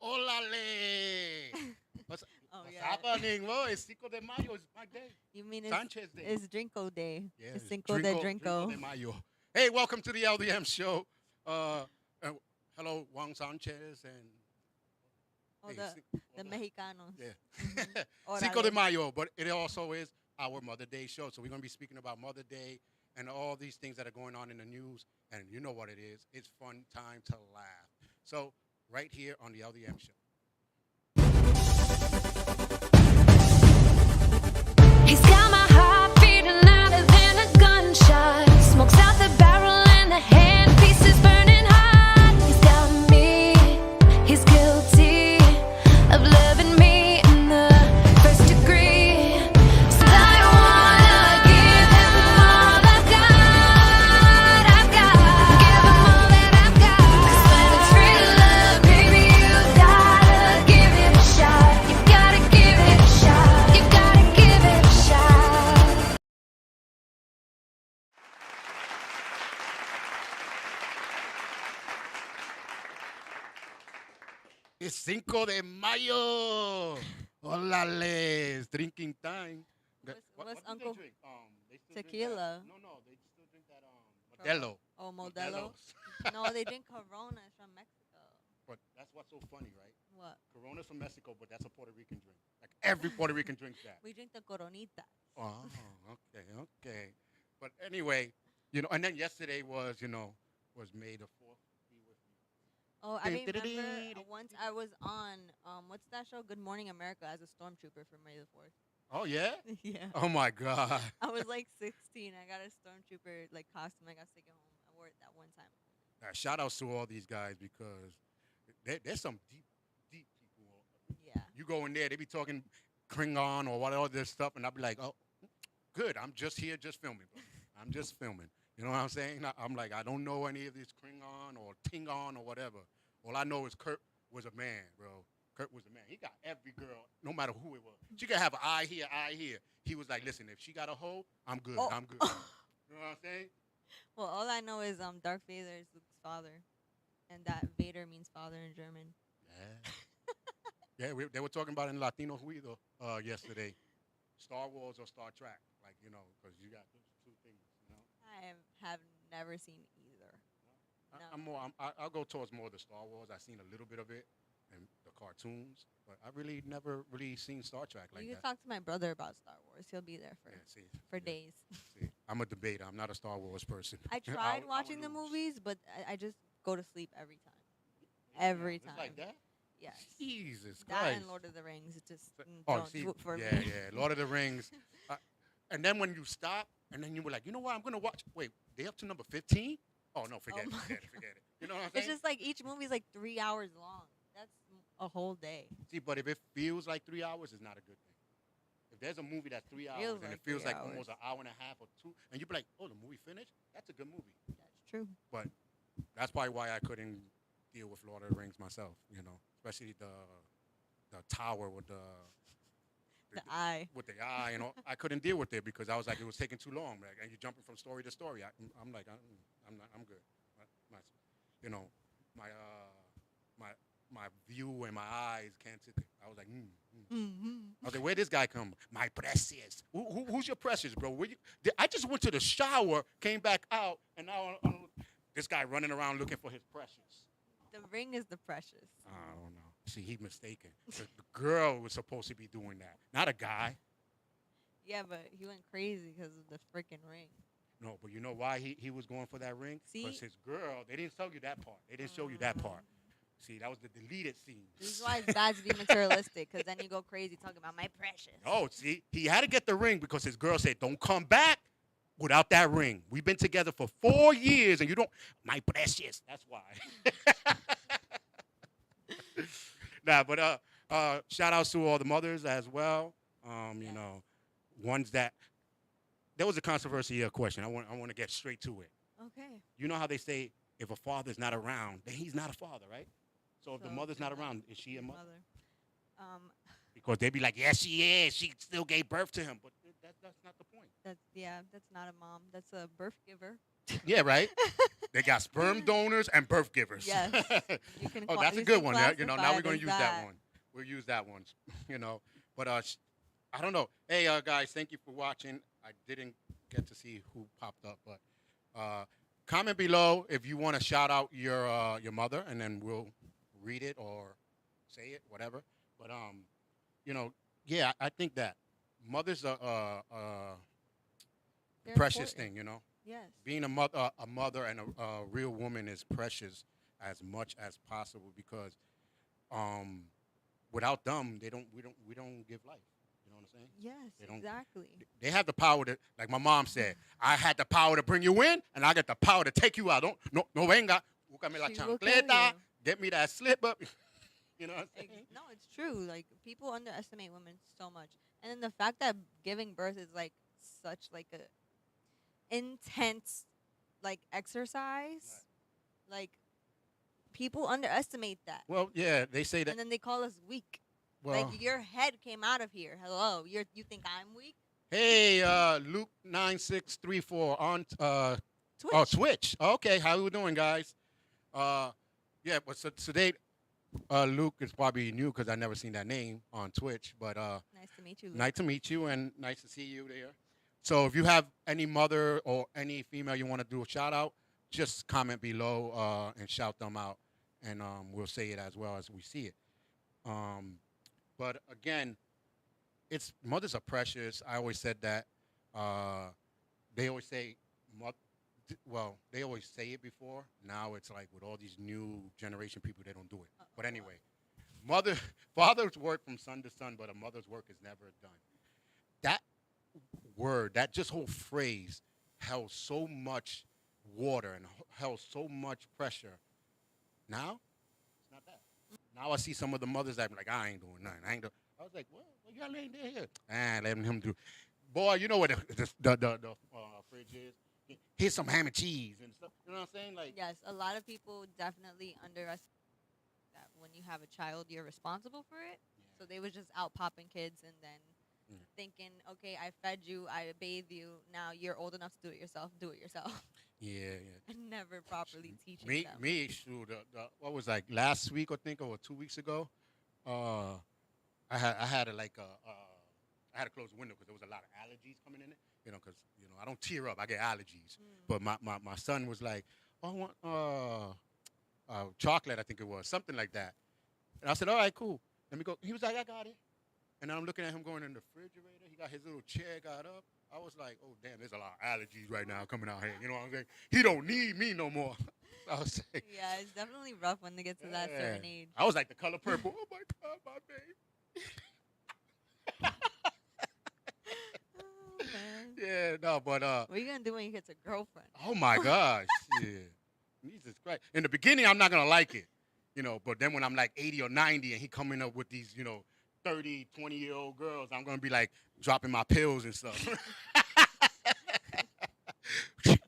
Ólale! What's Yeah. happening, bro? It's Cinco de Mayo. It's my day. You mean Sanchez Day. it's Drinko Day. Yeah, It's Cinco de Drinko Drinko. de Mayo. Hey, welcome to the LDM Show. Uh, uh, hello, Juan Sanchez and Oh, hey, the Mexicanos. yeah, Órale. Cinco de Mayo. But it also is our Mother Day show. So we're gonna be speaking about Mother Day and all these things that are going on in the news. And you know what it is? It's fun time to laugh. So right here on the LDM Show. He's got my heart beating louder than a gunshot. Smokes out the barrel and the handpiece is burning hot. He's got me, he's guilty of loving me in the first degree. So I wanna give him all I've got. I've got, give him all that I've got. 'Cause when it's free love, baby, you gotta give it a shot. You gotta give it a shot. You gotta give it a shot. It's Cinco de Mayo. Ólale, it's drinking time. What's do Uncle- they drink? They still drink Tequila. that, no, they still drink that Modelo. Oh, Modelo. Modelos. No, they drink Coronas from Mexico. But that's what's so funny, right? What? Corona's from Mexico, but that's a Puerto Rican drink. Like every Puerto Rican drinks that. We drink the Coronita. Oh, okay. But anyway, and then yesterday was May the 4th. Be with me. Oh, I remember once I was on what's that show? Good Morning America as a stormtrooper for May the 4th. Oh yeah. Yeah. Oh my God. I was like 16. I got a stormtrooper like costume. I got to take it home. I wore it that one time. Shout outs to all these guys because there's some deep people. Yeah. You go in there, they be talking Klingon or what all this stuff, and I'll be like, oh, good. I'm just here, just filming. Bro. I'm just filming. You know what I'm saying? I'm like, I don't know any of this Klingon or Tingon or whatever. All I know is Kurt was a man, bro. Kurt was a man. He got every girl, no matter who it was. She could have an eye here, eye here. He was like, listen, if she got a hoe, I'm good. Oh. I'm good. You know what I'm saying? Well, all I know is Darth Vader is Luke's father, and that Vader means father in German. Yeah. They were talking about in Latino Ruido yesterday, Star Wars or Star Trek, because you got those two things, I have never seen either. No. I'll go towards more the Star Wars. I've seen a little bit of it and the cartoons, but I really never really seen Star Trek like You that. can talk to my brother about Star Wars. He'll be there for days. See, I'm a debater. I'm not a Star Wars person. I tried watching the movies, but I just go to sleep every time. Every time. It's like that? Yes. Jesus That Christ. and Lord of the Rings, it just Oh, don't see, do it for yeah, me. yeah. Lord of the Rings. And then when you stop, and then you were like, you know what? I'm going to watch. Wait, they up to number 15? Oh, no, forget it. You know what I'm saying? It's just like each movie's like 3 hours long. That's a whole day. See, but if it feels like 3 hours, it's not a good thing. If there's a movie that's 3 hours Feels and like it feels 3 like hours. almost an hour and a half or two, and you'd be like, oh, the movie finished? That's a good movie. That's true. But that's probably why I couldn't deal with Lord of the Rings myself, especially the tower with the eye. with the eye, I couldn't deal with it because I was like, it was taking too long, like, and you're jumping from story to story. I'm like, I'm good. My view and my eyes can't take it. I was like, I was like, where this guy come? My precious. Who's your precious, bro? I just went to the shower, came back out, and now this guy running around looking for his precious. The ring is the precious. I don't know. See, he's mistaken. The girl was supposed to be doing that, not a guy. Yeah, but he went crazy because of the freaking ring. No, but you know why he was going for that ring? See? Because his girl, they didn't tell you that part. They didn't show you that part. See, that was the deleted scene. This is why it's bad to be materialistic, because then you go crazy talking about my precious. Oh, see, he had to get the ring because his girl said, don't come back without that ring. We've been together for 4 years, and you don't, my precious. That's why. Nah, but shout outs to all the mothers as well. Ones that, there was a controversy question. I want to get straight to it. Okay. You know how they say if a father's not around, then he's not a father, right? So if the mother's not around, is she a mother? Because they'd be like, yes, she is. She still gave birth to him. But that's not the point. That's not a mom. That's a birth giver. Yeah, right? They got sperm donors and birth givers. Yes. You can Oh, that's a you good can one. Yeah, you know, now classify we're gonna it as use that one. We'll use that one. You know, but I don't know. Hey, guys, thank you for watching. I didn't get to see who popped up, but comment below if you want to shout out your mother, and then we'll read it or say it, whatever. But you know, yeah, I think that mother's a They're precious important. thing. You know, Yes. being a mother and a real woman is precious as much as possible because um, without them, we don't give life. You know what I'm saying? Yes, They don't. exactly. They have the power to, like my mom said, I had the power to bring you in, and I got the power to take you out. Don't no venga, búscame la She will kill chancleta, you. get me that slip up. You know what I'm saying? No, it's true. Like people underestimate women so much, and then the fact that giving birth is like such like a intense like exercise, like people underestimate that, Well, yeah, they say that. and then they call us weak. Well, Like your head came out of here. Hello, you think I'm weak? hey, Luke 9634 on Twitch. Twitch. Okay, how we doing, guys? Yeah, but so today, Luke is probably new because I never seen that name on Twitch. But Nice to meet you, Luke. nice to meet you and nice to see you there. So if you have any mother or any female you want to do a shout out, just comment below and shout them out, and we'll say it as well as we see it. But again, it's mothers are precious. I always said that. They always say, well, they always say it before. Now it's like with all these new generation people, they don't do it. But anyway, fathers work from sun to sun, but a mother's work is never done. That word, that just whole phrase, held so much water and held so much pressure. Now, it's not that. Now I see some of the mothers that be like, I ain't doing nothing. I was like, well, y'all ain't there here. Letting him do. Boy, you know what the fridge is? Here's some ham and cheese and stuff. You know what I'm saying? Like, Yes, a lot of people definitely underestimate that when you have a child, you're responsible for it. So they was just out popping kids and then thinking, okay, I fed you, I bathed you, now you're old enough to do it yourself. Do it yourself. yeah. And never properly teaching Me, them. me, shoot, what was like last week, I think, or 2 weeks ago? I had I had to close the window because there was a lot of allergies coming in it. You know, because I don't tear up, I get allergies. But my son was like, oh, I want chocolate, I think it was, something like that. And I said, all right, cool. Let me go. He was like, I got it. And then I'm looking at him going in the refrigerator. He got his little chair got up. I was like, oh, damn, there's a lot of allergies right now coming out here. You know what I'm saying? He don't need me no more. I was saying. Yeah, it's definitely rough when they get to that certain age. I was like the color purple. Oh, my God, my baby. Oh, man. Yeah, no, but What are you going to do when you get a girlfriend? oh my gosh, yeah. Jesus Christ. In the beginning, I'm not gonna like it, but then when I'm like 80 or 90 and he coming up with these, 30, 20-year-old girls, I'm gonna be like dropping my pills and stuff.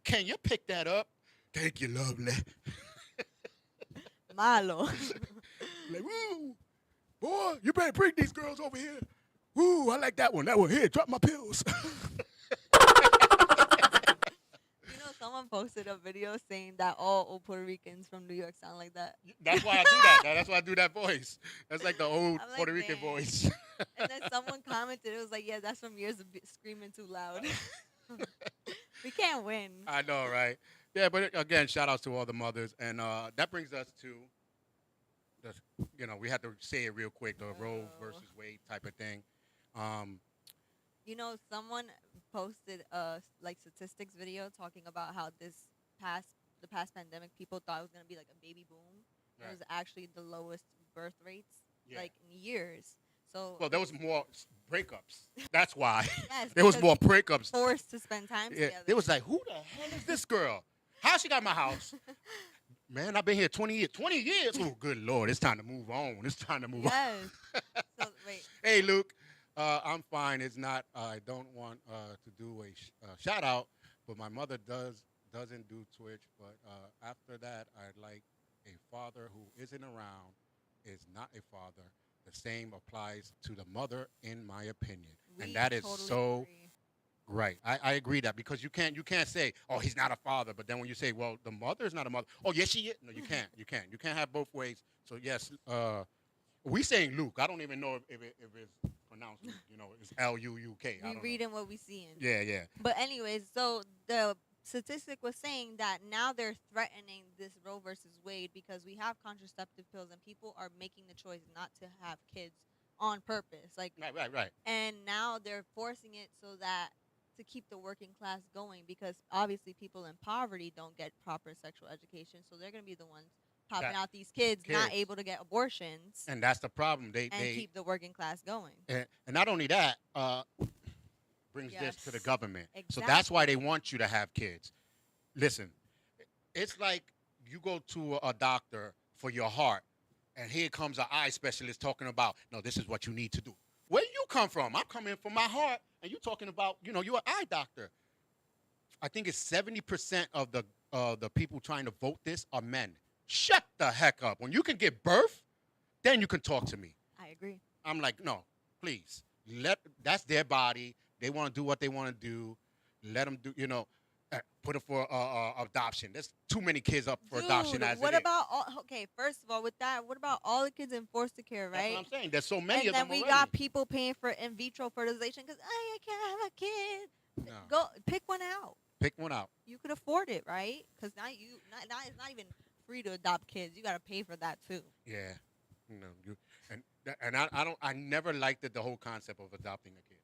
Can you pick that up? Thank you, lovely. Malo. Like, woo, boy, you better bring these girls over here. Woo, I like that one. That one here, drop my pills. Someone posted a video saying that all old Puerto Ricans from New York sound like that. That's why I do that. That's why I do that voice. That's like the old I'm like, Puerto Rican "Dang." voice. And then someone commented, it was like, yeah, that's from years of screaming too loud. We can't win. I know, right? Yeah, but again, shout outs to all the mothers. And that brings us to, we had to say it real quick, the Roe versus Wade type of thing. Someone posted a statistics video talking about how the past pandemic, people thought it was gonna be like a baby boom. Right. It was actually the lowest birth rates in years. So there was more breakups. That's why. Yes, there was more breakups. Forced to spend time together. It was like, who the hell is this girl? How she got my house? Man, I've been here 20 years. 20 years? Oh, good Lord. It's time to move on. It's time to move on. Yes. So, wait. Hey, Luke. I'm fine. It's not. I don't want to do a shout out, but my mother doesn't do Twitch. But after that, I'd like a father who isn't around is not a father. The same applies to the mother, in my opinion, and that is totally so agree. Right. I agree that because you can't say, oh, he's not a father, but then when you say, well, the mother is not a mother. Oh, yes, she is. No, you can't. You can't. You can't have both ways. So yes, we saying Luke. I don't even know if it's pronounced Luke. It's Luuk. I We don't know. reading what we seeing. Yeah, yeah. But anyways, so the statistic was saying that now they're threatening this Roe versus Wade because we have contraceptive pills and people are making the choice not to have kids on purpose. Like, Right. and now they're forcing it so that to keep the working class going because obviously people in poverty don't get proper sexual education, so they're going to be the ones popping That- out these kids not kids. able to get abortions And that's the problem. They and keep the working class going. and not only that, brings this to the Yes. government. So that's why they want you to have kids. Listen, it's like you go to a doctor for your heart, and here comes an eye specialist talking about, no, this is what you need to do. Where you come from? I'm coming from my heart, and you're talking about, you're an eye doctor. I think it's 70% of the people trying to vote this are men. Shut the heck up. When you can give birth, then you can talk to me. I agree. I'm like, no, please. That's their body. They want to do what they want to do. Let them do, put it for adoption. There's too many kids up for adoption as what it is. about okay, first of all, with that, what about all the kids in foster care, That's right? what I'm saying. There's so many And of then them we already. got people paying for in vitro fertilization because I can't have a kid. No. Go pick one out. Pick one out. You could afford it, right? Because now it's not even free to adopt kids. You got to pay for that too. Yeah. I never liked the whole concept of adopting a kid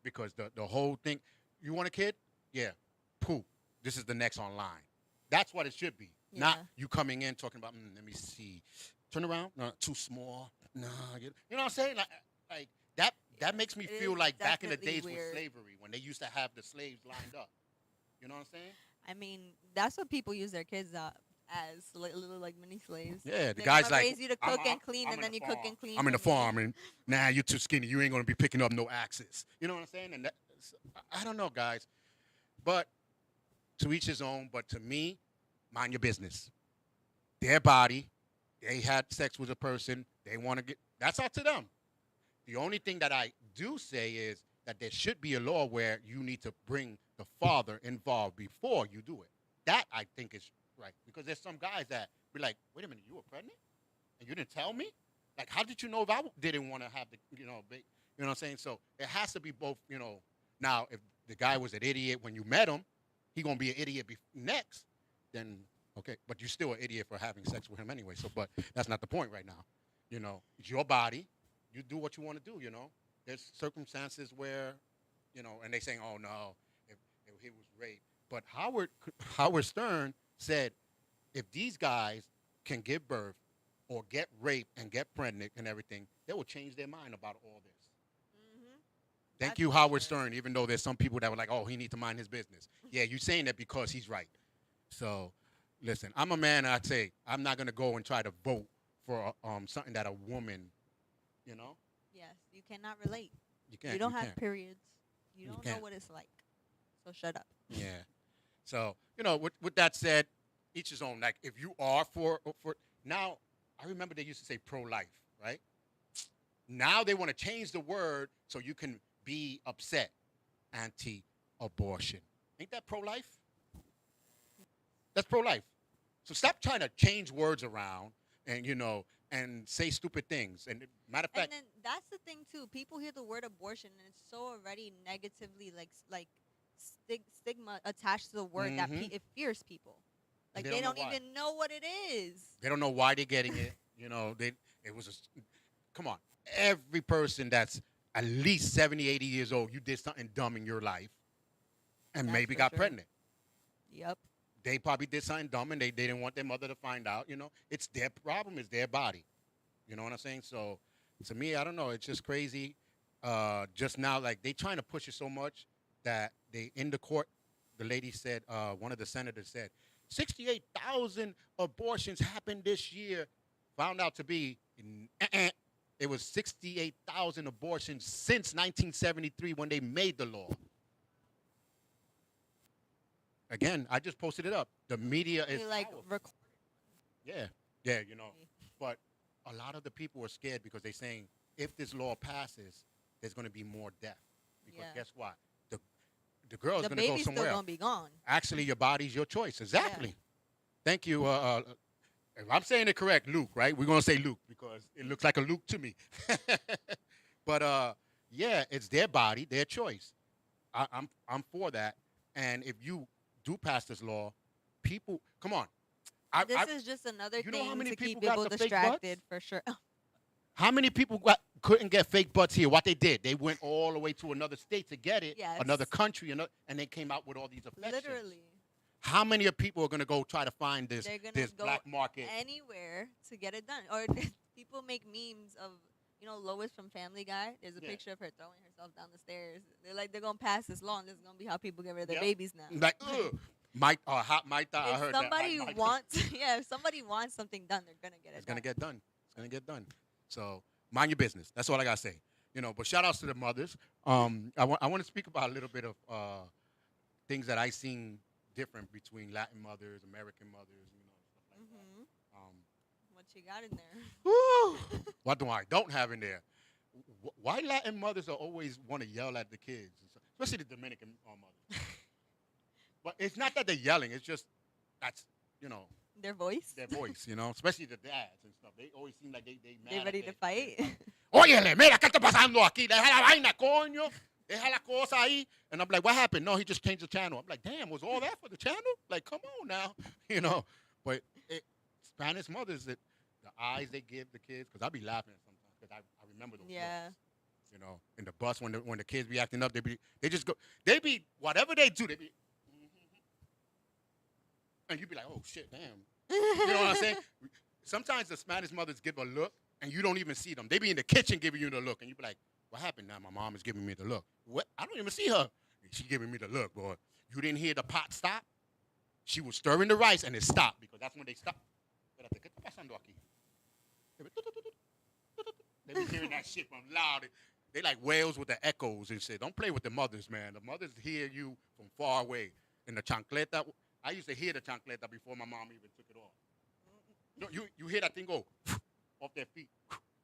because the whole thing, you want a kid? Yeah. Poop. This is the next online. That's what it should be. Not Yeah. you coming in talking about, let me see. Turn around. No, too small. No. You know what I'm saying? Like that makes me It feel is like back in the definitely days with weird. slavery when they used to have the slaves lined up. You know what I'm saying? I mean, that's what people use their kids as little like mini slaves. Yeah, the They guy's wanna like, raise you to I'm- cook and I'm- clean, I'm and in then the you cook farm. and clean. I'm in the for me. farm, and now you're too skinny. You ain't gonna be picking up no axes. You know what I'm saying? And I don't know, guys, but to each his own. But to me, mind your business. Their body, they had sex with a person. They want to get. That's up to them. The only thing that I do say is that there should be a law where you need to bring the father involved before you do it. That I think is right because there's some guys that be like, wait a minute, you were pregnant and you didn't tell me? Like, how did you know if I didn't want to have the, you know what I'm saying? So it has to be both, Now, if the guy was an idiot when you met him, he gonna be an idiot next. Then okay, but you're still an idiot for having sex with him anyway. So, but that's not the point right now. It's your body. You do what you want to do. There's circumstances where, and they saying, oh no, if he was raped. But Howard Stern said, if these guys can give birth or get raped and get pregnant and everything, they will change their mind about all this. Mhm. Thank That's you, for Howard sure. Stern, even though there's some people that were like, oh, he needs to mind his business. Yeah, you're saying that because he's right. So, listen, I'm a man, I'd say I'm not going to go and try to vote for something that a woman, Yes, you cannot relate. you can't. You don't have can't. periods. You don't know can't. what it's like. So shut up. Yeah. So, with that said, each his own. Like, if you are for now, I remember they used to say pro-life, right? Now they want to change the word so you can be upset. Anti-abortion. Ain't that pro-life? That's pro-life. So stop trying to change words around and, and say stupid things. And matter of And fact, then that's the thing too. People hear the word abortion and it's so already negatively like stigma attached to the word that Mhm. it fears people. Like They they don't don't know why. even know what it is. they don't know why they're getting it. It was come on. Every person that's at least 70, 80 years old, you did something dumb in your life and That's maybe for got sure. pregnant. Yep. They probably did something dumb and they didn't want their mother to find out. It's their problem, it's their body. You know what I'm saying? So to me, I don't know. It's just crazy. Just now, like they trying to push it so much that they in the court, the lady said, one of the senators said, 68,000 abortions happened this year. Found out to be, it was 68,000 abortions since 1973 when they made the law. Again, I just posted it up. The media is They like powerful. Yeah, but a lot of the people are scared because they're saying if this law passes, there's going to be more death. Because Yeah. guess what? the girl's The gonna go baby's still somewhere else. gonna be gone. Actually, your body's your choice. Exactly. Thank you. If I'm saying it correct, Luke, right? We're gonna say Luke because it looks like a Luke to me. But yeah, it's their body, their choice. I'm for that. And if you do pass this law, people, come on. This is just another you know how thing many to keep people got people the fake distracted for sure. How many people couldn't get fake butts here? What they did, they went all the way to another state to get it, Yes. another country, and they came out with all these affections. Literally, How many of people are gonna go try to find this they're gonna this go black market? anywhere to get it done. Or people make memes of Lois from Family Guy. There's a Yeah. picture of her throwing herself down the stairs. They're like, they're gonna pass this law, and this is gonna be how people get rid of their Yep. babies now. Like, ugh. Mike, hot Mike, I If heard somebody that. Mike, wants, if somebody wants something done, they're gonna get it. it's gonna get done. It's gonna get done. So mind your business. That's all I gotta say. But shout outs to the mothers. I want to speak about a little bit of things that I seen different between Latin mothers, American mothers, stuff like Mhm. that. What you got in there? Woo! What do I don't have in there? Why Latin mothers are always want to yell at the kids, especially the Dominican mothers. But it's not that they're yelling. It's just that's Their voice. their voice. Especially the dads and stuff. They always seem like they mad. They at ready their- to fight. Óyele, mira, ¿qué está pasando aquí? Deja la vaina, coño. Deja la cosa ahí. And I'm like, what happened? No, he just changed the channel. I'm like, damn, was all that for the channel? Like, come on now. But Spanish mothers, the eyes they give the kids, because I be laughing sometimes, because I remember those Yeah. looks. In the bus when the kids be acting up, they be, whatever they do, they be, and you be like, oh, shit, damn. You know what I'm saying? Sometimes the Spanish mothers give a look, and you don't even see them. They be in the kitchen giving you the look, and you be like, what happened now? My mom is giving me the look. What? I don't even see her. She giving me the look, boy. You didn't hear the pot stop? She was stirring the rice, and it stopped, because that's when they stop. Espérate, ¿qué está pasando aquí? They be hearing that shit from loud. They like whales with the echoes and shit. Don't play with the mothers, man. The mothers hear you from far away. And the chancleta, I used to hear the chancleta before my mom even took it off. No, you hear that thing go off their feet.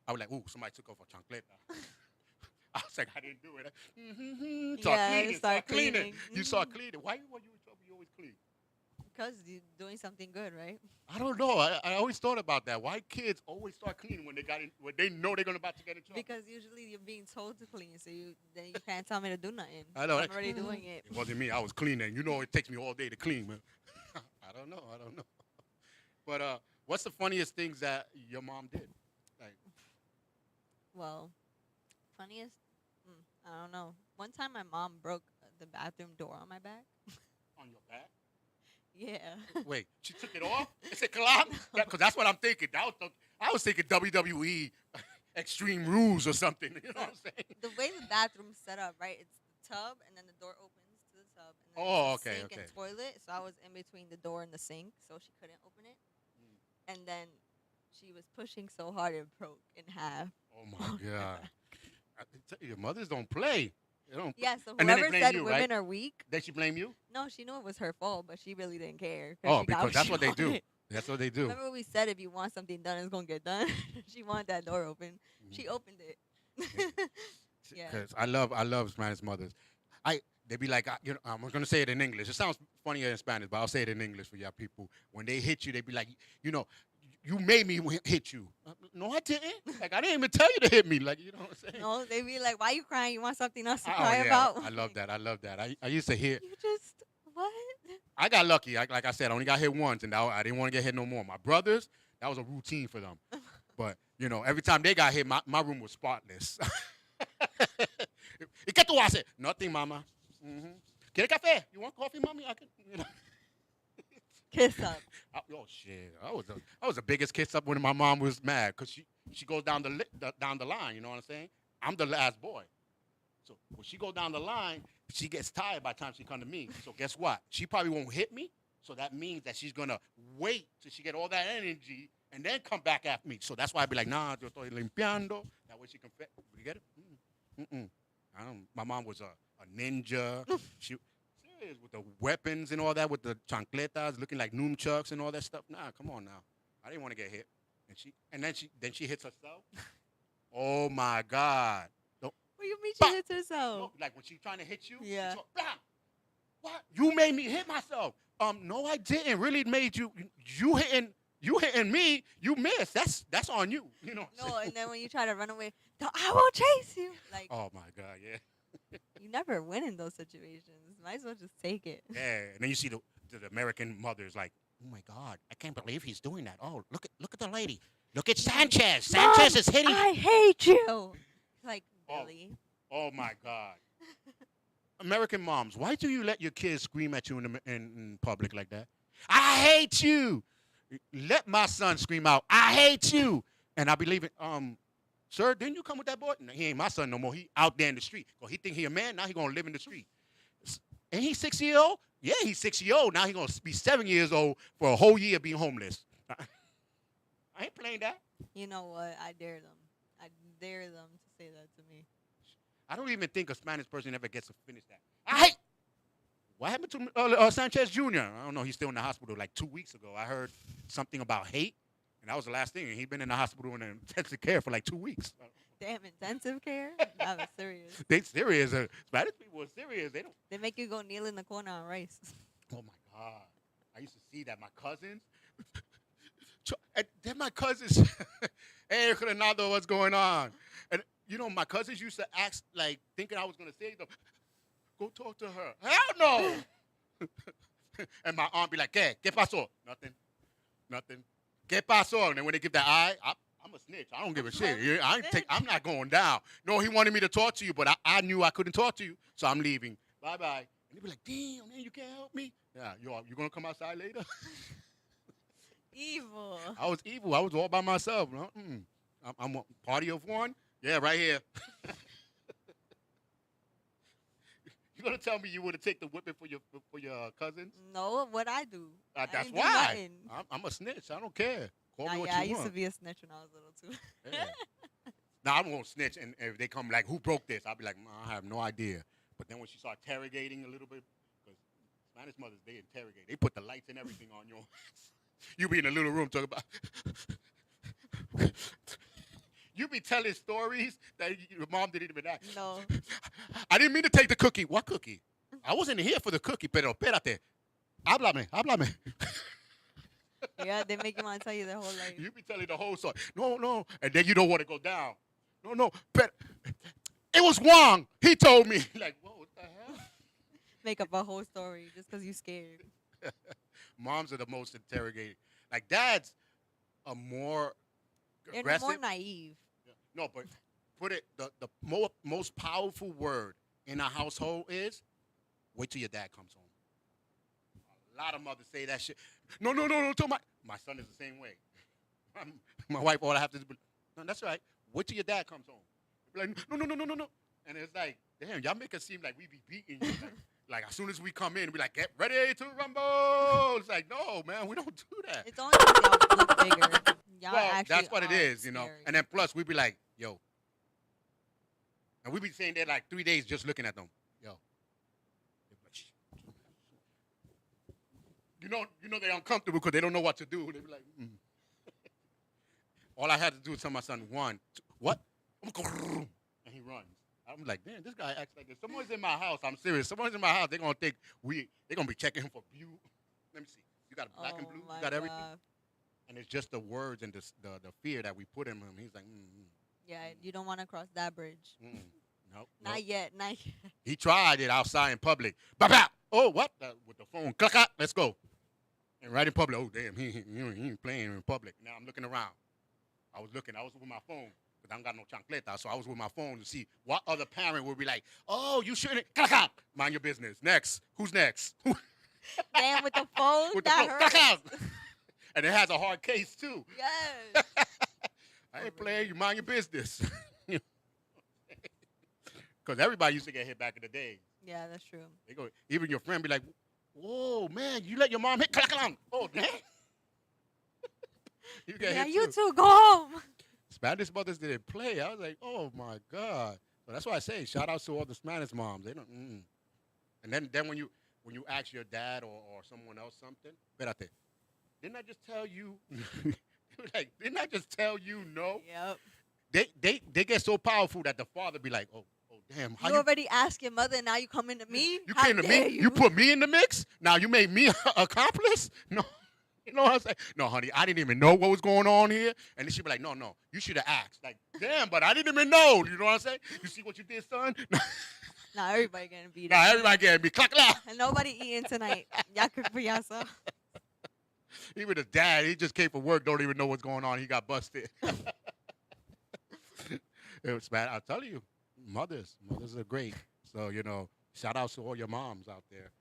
I was like, ooh, somebody took off a chancleta. I was like, I didn't do it. Yeah, Start cleaning. cleaning. You start cleaning. Why were you in trouble? You always clean. Because you're doing something good, right? I don't know. I always thought about that. Why kids always start cleaning when they know they're about to get in trouble? Because usually you're being told to clean, so then you can't tell me to do nothing. I know. I'm already doing it. It wasn't me. I was cleaning. It takes me all day to clean, man. I don't know. But what's the funniest things that your mom did? Like, Well, funniest, I don't know. One time my mom broke the bathroom door on my back. on your back? Yeah. Wait, she took it off? It's a collab? Because that's what I'm thinking. I was thinking WWE Extreme Rules or something. You know what I'm saying? The way the bathroom's set up, right? It's the tub, and then the door opens to the tub, and then Oh, it's a okay, sink okay. and toilet. So I was in between the door and the sink, so she couldn't open it. And then she was pushing so hard it broke in half. Oh, my God. I tell you, your mothers don't play. They don't Yeah, so And then they whoever blame said you, women right? are weak, Did she blame you? no, she knew it was her fault, but she really didn't care. Oh, she got because that's she what they do. wanted. That's what they do. Remember we said if you want something done, it's gonna get done. She wanted that door open. She opened it. Yeah. Because I love Spanish mothers. They be like, I'm gonna say it in English. It sounds funnier in Spanish, but I'll say it in English for y'all people. When they hit you, they be like, you made me hit you. No, I didn't. Like I didn't even tell you to hit me. Like you know what I'm saying? No, they be like, "Why you crying? You want something else to Oh, cry yeah. about?" I love that. I love that. I used to hear. You just what? I got lucky. Like I said, I only got hit once, and I didn't want to get hit no more. My brothers, that was a routine for them. But every time they got hit, my room was spotless. ¿Y qué tú haces? Nothing, mama. ¿Quieres café? You want coffee, mommy? I can. Kiss up. Oh shit! I was the biggest kiss up when my mom was mad because she goes down the line. You know what I'm saying? I'm the last boy, so when she go down the line, she gets tired by the time she come to me. So guess what? She probably won't hit me. So that means that she's gonna wait till she get all that energy and then come back at me. So that's why I be like, nah, yo estoy limpiando. That way she can fit. You get it? My mom was a ninja. She. With the weapons and all that, with the chancletas looking like nunchucks and all that stuff. Nah, come on now. I didn't want to get hit. And then she hits herself. Oh my God. What do you mean she hits herself? No, like when she's trying to hit you, Yeah. blah. What? You made me hit myself. No, I didn't. Really made you. You hitting me. You missed. That's on you. You know. What I'm No, saying? and then when you try to run away, no, I will chase you. Like Oh my God. Yeah. you never win in those situations. Might as well just take it. Yeah. And then you see the American mothers like, oh my God, I can't believe he's doing that. Oh, look at the lady. Look at Sanchez. Sanchez is hitting. I hate you. Like Oh. Billy. Oh my God. American moms, why do you let your kids scream at you in public like that? I hate you. Let my son scream out, I hate you. And I believe it. Sir, didn't you come with that boy? No, he ain't my son no more. He out there in the street. Cause he think he a man. Now he gonna live in the street. Ain't he 6 years old? Yeah, he's 6 years old. Now he gonna be 7 years old for a whole year being homeless. I ain't playing that. You know what? I dare them. I dare them to say that to me. I don't even think a Spanish person ever gets to finish that. I hate. What happened to Sanchez Jr.? I don't know. He's still in the hospital. Like 2 weeks ago, I heard something about hate, and that was the last thing. And he's been in the hospital in intensive care for like 2 weeks. Damn, intensive care? That was serious. They serious. Spanish people are serious. They don't. They make you go kneel in the corner on rice. Oh my God! I used to see that my cousins. And then my cousins. Hey, Renato, what's going on? And you know, my cousins used to ask, like, thinking I was gonna say them. Go talk to her. Hell no. And my aunt be like, ¿Qué pasó? Nothing. ¿Qué pasó? And then when they give that eye, I'm a snitch. I don't give a shit. I'm not going down. No, he wanted me to talk to you, but I knew I couldn't talk to you, so I'm leaving. Bye-bye. And they be like, damn, man, you can't help me? Yeah, you going to come outside later? Evil. I was evil. I was all by myself. I'm a party of one? Yeah, right here. You gonna tell me you would have taken the whipping for your cousins? No, what I do. I That's ain't do why. nothing. I'm a snitch. I don't care. Call me what I you used want. to be a snitch when I was little too. Yeah. Now I won't snitch, and if they come like, who broke this? I'll be like, I have no idea. But then when she start interrogating a little bit, because Spanish mothers, they interrogate. They put the lights and everything on you. You be in a little room talking about. You be telling stories that your mom didn't even ask. No. I didn't mean to take the cookie. What cookie? I wasn't here for the cookie, pero espérate. Háblame. Yeah, they make you want to tell you their whole life. You be telling the whole story. No. And then you don't want to go down. No. But it was Wong. He told me. Like, whoa, what the hell? Make up a whole story just because you scared. Moms are the most interrogating. Like, dads are more They're aggressive. more naive. No, but put it, the most powerful word in a household is, wait till your dad comes home. A lot of mothers say that shit. No, tell my son is the same way. My wife, all I have to do, no, that's right. Wait till your dad comes home. Be like, no. And it's like, damn, y'all make it seem like we be beating you. Like as soon as we come in, we like, get ready to rumble. It's like, no, man, we don't do that. It's only because y'all look bigger. Y'all Well, actually that's what it are is, you know. scary. And then plus, we be like, yo. And we be saying that like 3 days just looking at them. Yo. You know they're uncomfortable because they don't know what to do. They be like, All I had to do is tell my son, 1, 2, what? And he runs. I'm like, damn, this guy acts like this. Someone's in my house. I'm serious. Someone's in my house. They're going to think they're going to be checking him for view. Let me see. You got a black and blue? You got everything? God. And it's just the words and the fear that we put in him. He's like, Yeah, you don't want to cross that bridge. Nope. Not yet. He tried it outside in public. Bap. Oh, what? With the phone. Click, click. Let's go. And right in public. Oh, damn. He ain't playing in public. Now I'm looking around. I was with my phone. Because I don't got no chancleta. So I was with my phone to see what other parent would be like, oh, you shouldn't. Click, click. Mind your business. Next. Who's next? Damn, with the phone, With the that phone. hurts. Click, click. And it has a hard case, too. Yes. I ain't playing. You mind your business. Because everybody used to get hit back in the day. Yeah, that's true. They go, even your friend be like, whoa, man, you let your mom hit clack. Oh, damn. You get Yeah, hit you too. two go home. Spanish mothers didn't play. I was like, oh, my God. So that's why I say, shout out to all the Spanish moms. They don't, And then when you ask your dad or someone else something, espérate, didn't I just tell you? Didn't I just tell you no? Yep. They get so powerful that the father be like, oh, damn, how You already asked your mother, and now you coming to me? you How came to dare me? You put me in the mix? Now you made me accomplice? No. You know what I'm saying? No, honey, I didn't even know what was going on here. And then she'd be like, no, you should have asked. Like, damn, but I didn't even know. You know what I'm saying? You see what you did, son? Now everybody getting beat Now up. everybody getting me. Clack, clack. And nobody eating tonight. Y'all cook for yourself. Even his dad, he just came from work, don't even know what's going on. He got busted. It was bad. I'll tell you, mothers are great. So, shout out to all your moms out there.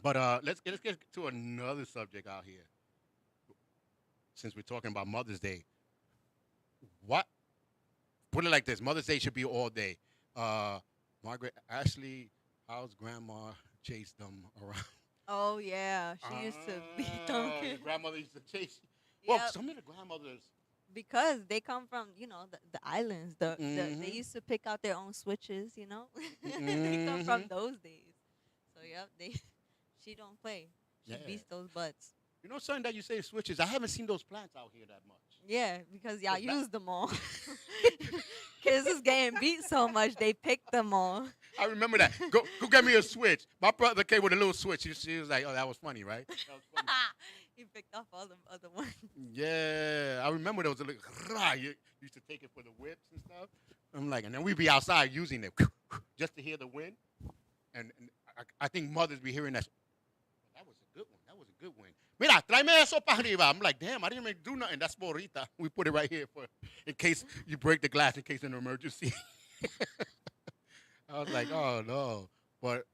But let's get to another subject out here. Since we're talking about Mother's Day, put it like this: Mother's Day should be all day. Margaret, Ashley, how's Grandma chase them around? Oh yeah, she used to beat them Your kids. grandmother used to chase you. Well, Yep. some of the grandmothers. Because they come from, the islands. They Mhm. used to pick out their own switches, They come from Mhm. those days. So yep, she don't play. She Yeah. beats those butts. You know something that you say switches? I haven't seen those plants out here that much. Yeah, because y'all What's that? use them all. Kids is getting beat so much they picked them all. I remember that. Go get me a switch. My brother came with a little switch. She was like, "Oh, that was funny, right?" That was funny. He picked off all the other ones. Yeah, I remember there was a little. You used to take it for the whips and stuff. I'm like, and then we'd be outside using it just to hear the wind. And I think mothers be hearing that. That was a good one. That was a good one. Mira, tráeme eso para arriba. I'm like, damn, I didn't even do nothing. That's borrita. We put it right here in case you break the glass, in case of an emergency. I was like, oh no. But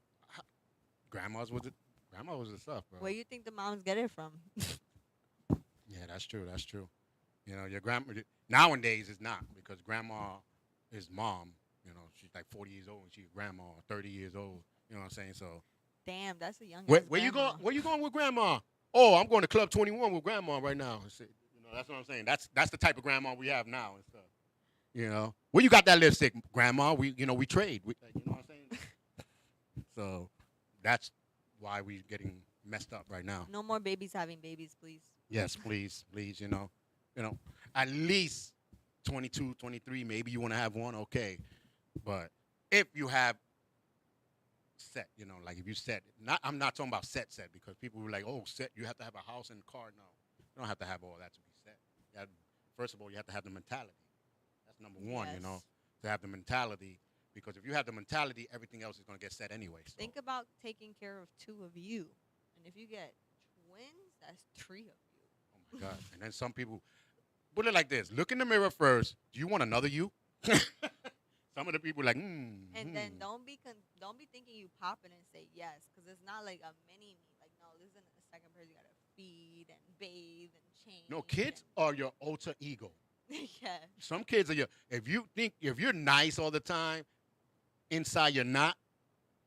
grandma was the stuff, bro. Where you think the moms get it from? Yeah, that's true. That's true. Your grandma nowadays is not because grandma is mom. She's like 40 years old and she's grandma, 30 years old. You know what I'm saying? So Damn, that's a young. where you going? Where you going with grandma? Oh, I'm going to Club 21 with grandma right now. That's what I'm saying. That's the type of grandma we have now and stuff. Where you got that lipstick, grandma? We trade. You know what I'm saying? So that's why we getting messed up right now. No more babies having babies, please. Yes, please. At least 22, 23, maybe you want to have one, okay. But if you have set, like if you set, I'm not talking about set because people were like, oh, set, you have to have a house and car. No, you don't have to have all that to be set. First of all, you have to have the mentality. That's number one, Yes. to have the mentality. Because if you have the mentality, everything else is going to get set anyway. So. Think about taking care of two of you. And if you get twins, that's three of you. Oh my God. And then some people put it like this. Look in the mirror first. Do you want another you? Some of the people like, And then don't be thinking you pop it and say yes, because it's not like a mini me. Like, no, this isn't a second person you got to feed and bathe and change. no, kids are your alter ego. Yeah. Some kids are if you're nice all the time, inside you're not,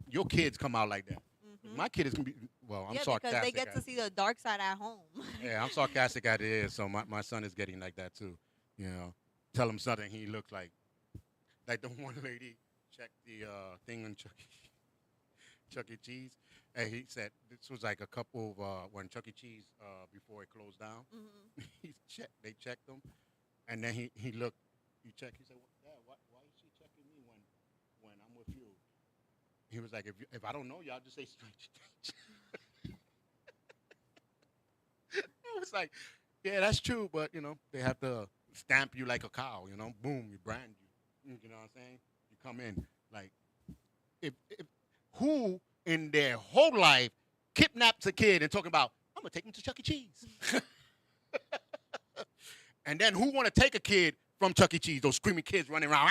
your kids come out like that. Mm-hmm. My kid is going to be, well, I'm yeah, sarcastic. because they get to see the dark side at home. Yeah, I'm sarcastic at it is, so my son is getting like that too. Tell him something, he looks like the one lady checked the thing on Chuck E. Cheese, and he said this was like a couple of when Chuck E. Cheese before it closed down. Mm-hmm. They checked him, and then he looked, he checked. He said, "Dad, why is she checking me when I'm with you?" He was like, "If I don't know you, I'll just say strange." I was like, "Yeah, that's true, but they have to stamp you like a cow. Boom, you brand you. You know what I'm saying? You come in like if who in their whole life kidnaps a kid and talking about I'm gonna take him to Chuck E. Cheese." And then who want to take a kid from Chuck E. Cheese? Those screaming kids running around.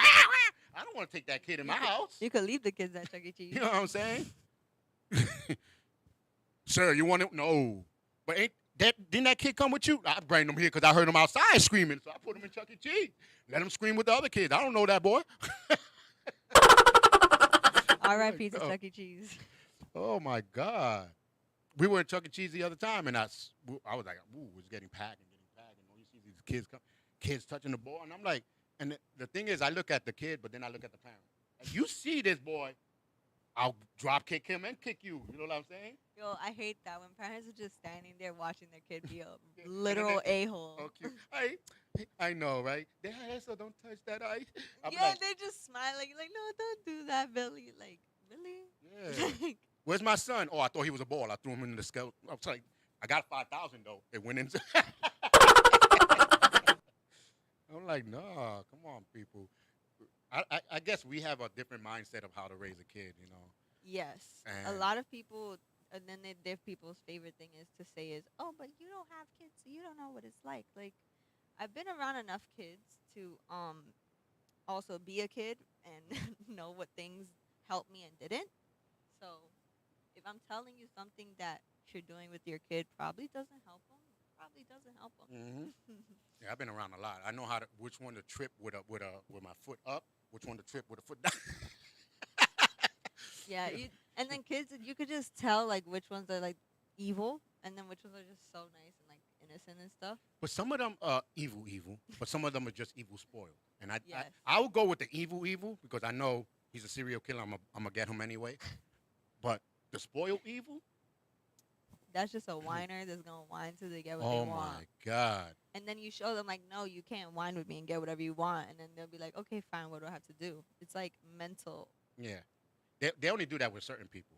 I don't want to take that kid in my house. You could leave the kids at Chuck E. Cheese. You know what I'm saying? Sir, you want to? No. But didn't that kid come with you? I bring him here because I heard him outside screaming. So I put him in Chuck E. Cheese. Let him scream with the other kids. I don't know that boy. R.I.P. to Chuck E. Cheese. Oh, my God. We were at Chuck E. Cheese the other time, and I was like, ooh, it's getting packed. And all you see these kids touching the ball. And I'm like, and the thing is, I look at the kid, but then I look at the parent. If you see this boy, I'll drop kick him and kick you. You know what I'm saying? Yo, I hate that when parents are just standing there watching their kid be a literal a-hole. Okay. Hey, I know, right? Dad, so don't touch that ice. I'm Yeah, like, they just smile like no, don't do that, Billy. Like Billy. yeah. Like, Where's my son? Oh, I thought he was a ball. I threw him in the scale. I was like, I got 5,000 though. It went into. I'm like, nah, come on, people. I guess we have a different mindset of how to raise a kid, you know. yes, a And lot of people, and then their people's favorite thing is to say is, oh, but you don't have kids, so you don't know what it's like. Like, I've been around enough kids to also be a kid and know what things helped me and didn't. So if I'm telling you something that you're doing with your kid probably doesn't help them, probably doesn't help hmm them. yeah, I've been around a lot. I know how to which one to trip with my foot up, which one to trip with a foot down. Yeah, and then kids, you could just tell like which ones are like evil, and then which ones are just so nice and like innocent and stuff. But some of them are evil, but some of them are just evil spoiled. And Yes. I would go with the evil because I know he's a serial killer. I'm gonna get him anyway. But the spoiled evil, That's just a whiner that's gonna whine till they get what oh they want. my God. And then you show them like, no, you can't whine with me and get whatever you want, and then they'll be like, okay, fine, what do I have to do? It's like mental. Yeah. They only do that with certain people,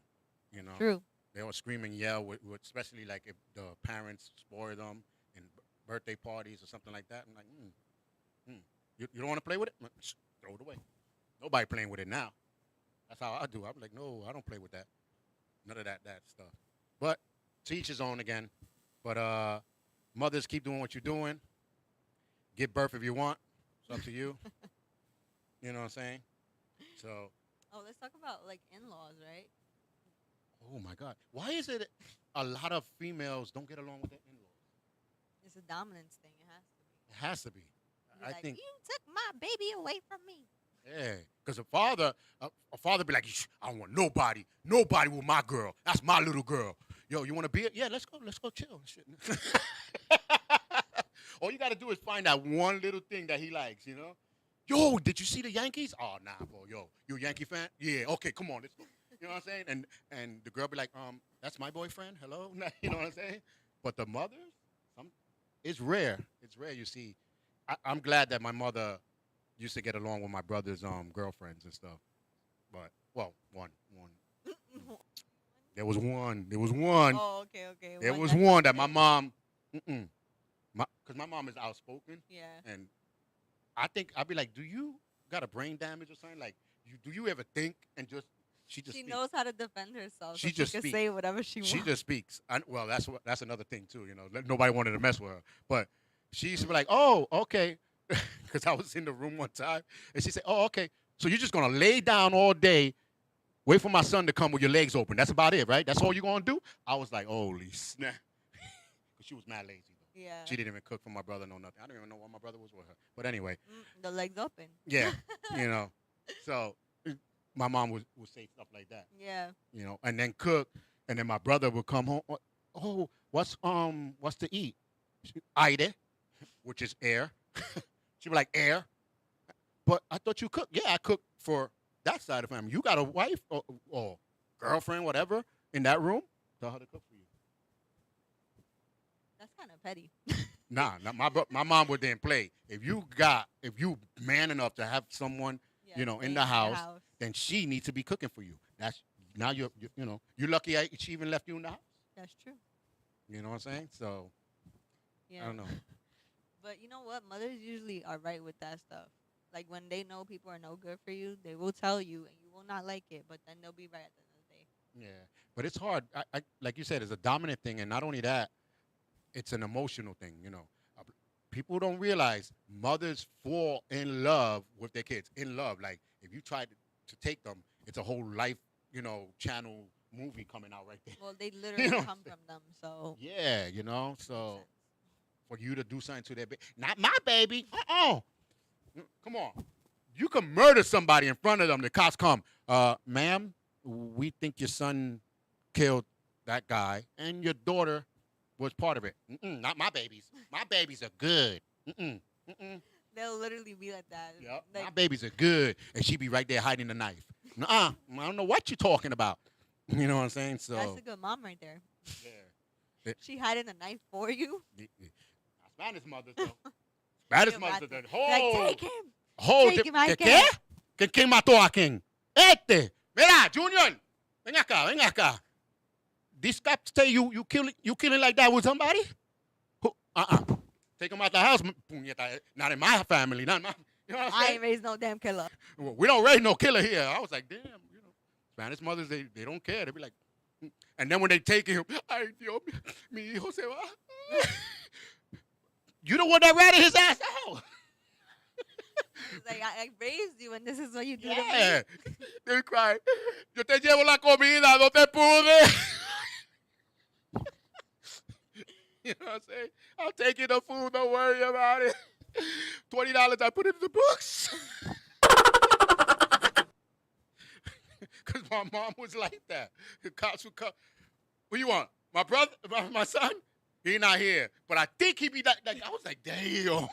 you know. True. They will scream and yell, especially like if the parents spoil them in birthday parties or something like that. I'm like, you don't want to play with it? Throw it away. Nobody playing with it now. That's how I do. I'm like, no, I don't play with that. None of that stuff. But to each his own again. But mothers, keep doing what you're doing. Give birth if you want. It's up to you. You know what I'm saying? So, Oh, let's talk about like in-laws, right? oh my God, why is it a lot of females don't get along with their in-laws? It's a dominance thing. It has to be. It has to be. Be I like, think, you took my baby away from me. yeah, because a father be like, I don't want nobody with my girl. That's my little girl. Yo, you want to be it? Yeah, let's go chill. Shit. All you got to do is find that one little thing that he likes, you know? Yo, did you see the Yankees? Oh, nah, bro. Yo, you a Yankee fan? Yeah, okay, come on, let's go. You know what I'm saying? And the girl be like, that's my boyfriend. Hello? You know what I'm saying? But the mothers, it's rare. It's rare you see. I'm glad that my mother used to get along with my brother's girlfriends and stuff. But, well, one. There was one. Oh, okay. There One was that one that fit. my mom, because my mom is outspoken. Yeah. And I think I'd be like, do you got a brain damage or something? Like, do you ever think and just she She speaks. knows how to defend herself. She So just she can speaks. say whatever she She wants. just speaks. Well, that's another thing too. You know, nobody wanted to mess with her, but she used to be like, "Oh, okay," because I was in the room one time, and she said, "Oh, okay. So you're just gonna lay down all day, wait for my son to come with your legs open. That's about it, right? That's all you're gonna do?" I was like, "Holy snap!" Because she was mad lazy. Though. Yeah. She didn't even cook for my brother, no nothing. I don't even know why my brother was with her. But anyway, The legs open. yeah, you know. So my mom would say stuff like that. Yeah. You know, and then cook, and then my brother would come home. Oh, what's to eat? Aire, which is air. She'd be like air, but I thought you cook. Yeah, I cook for that side of the family. You got a wife or girlfriend, whatever, in that room. Tell her to cook for you. That's kind of petty. Nah, my mom would then play. If you man enough to have someone, Yeah, you know, in stay the house, then she needs to be cooking for you. That's now you're lucky she even left you in the house. That's true. You know what I'm saying? So Yeah. I don't know. But you know what? Mothers usually are right with that stuff. Like when they know people are no good for you, they will tell you, and you will not like it. But then they'll be right at the end of the day. Yeah, but it's hard. I like you said, it's a dominant thing, and not only that, it's an emotional thing. You know, people don't realize mothers fall in love with their kids. In love, like if you try to take them, it's a whole life, channel movie coming out right there. Well, they literally know, come from them, so Yeah, makes so sense. for you to do something to their baby, not my baby. Come on, you can murder somebody in front of them. The cops come, ma'am, we think your son killed that guy, and your daughter was part of it. Not my babies. My babies are good. They'll literally be like that. Yep. Like, My babies are good, and she be right there hiding the knife. I don't know what you're talking about. You know what I'm saying? So that's a good mom right there. yeah. She hiding a knife for you. Spanish mothers though. Baddest Feel mothers. bad. The Like, whole, take him. whole. Take him, I ¿Qué? can't. ¿Quién mató a quién? Este. Mira, Junior. Ven acá, ven acá. These cops say you killing like that with somebody? Take him out the house. Puñeta. Not in my family. Not in my. You know what I'm I saying? ain't raised no damn killer. Well, we don't raise no killer here. I was like, damn, Spanish mothers, they don't care. They be like, and then when they take him, ay, Dios, mi hijo se va. You the one that ratted his ass out. It's like, I raised you, and this is what you do Yeah. to me. They cry. Yo te llevo la comida, no te pude. You know what I'm saying? I'll take you the food, don't worry about it. $20, I put it in the books. Because my mom was like that. The cops would come. What you want? My brother, my son? He not here. But I think he be like I was like, damn.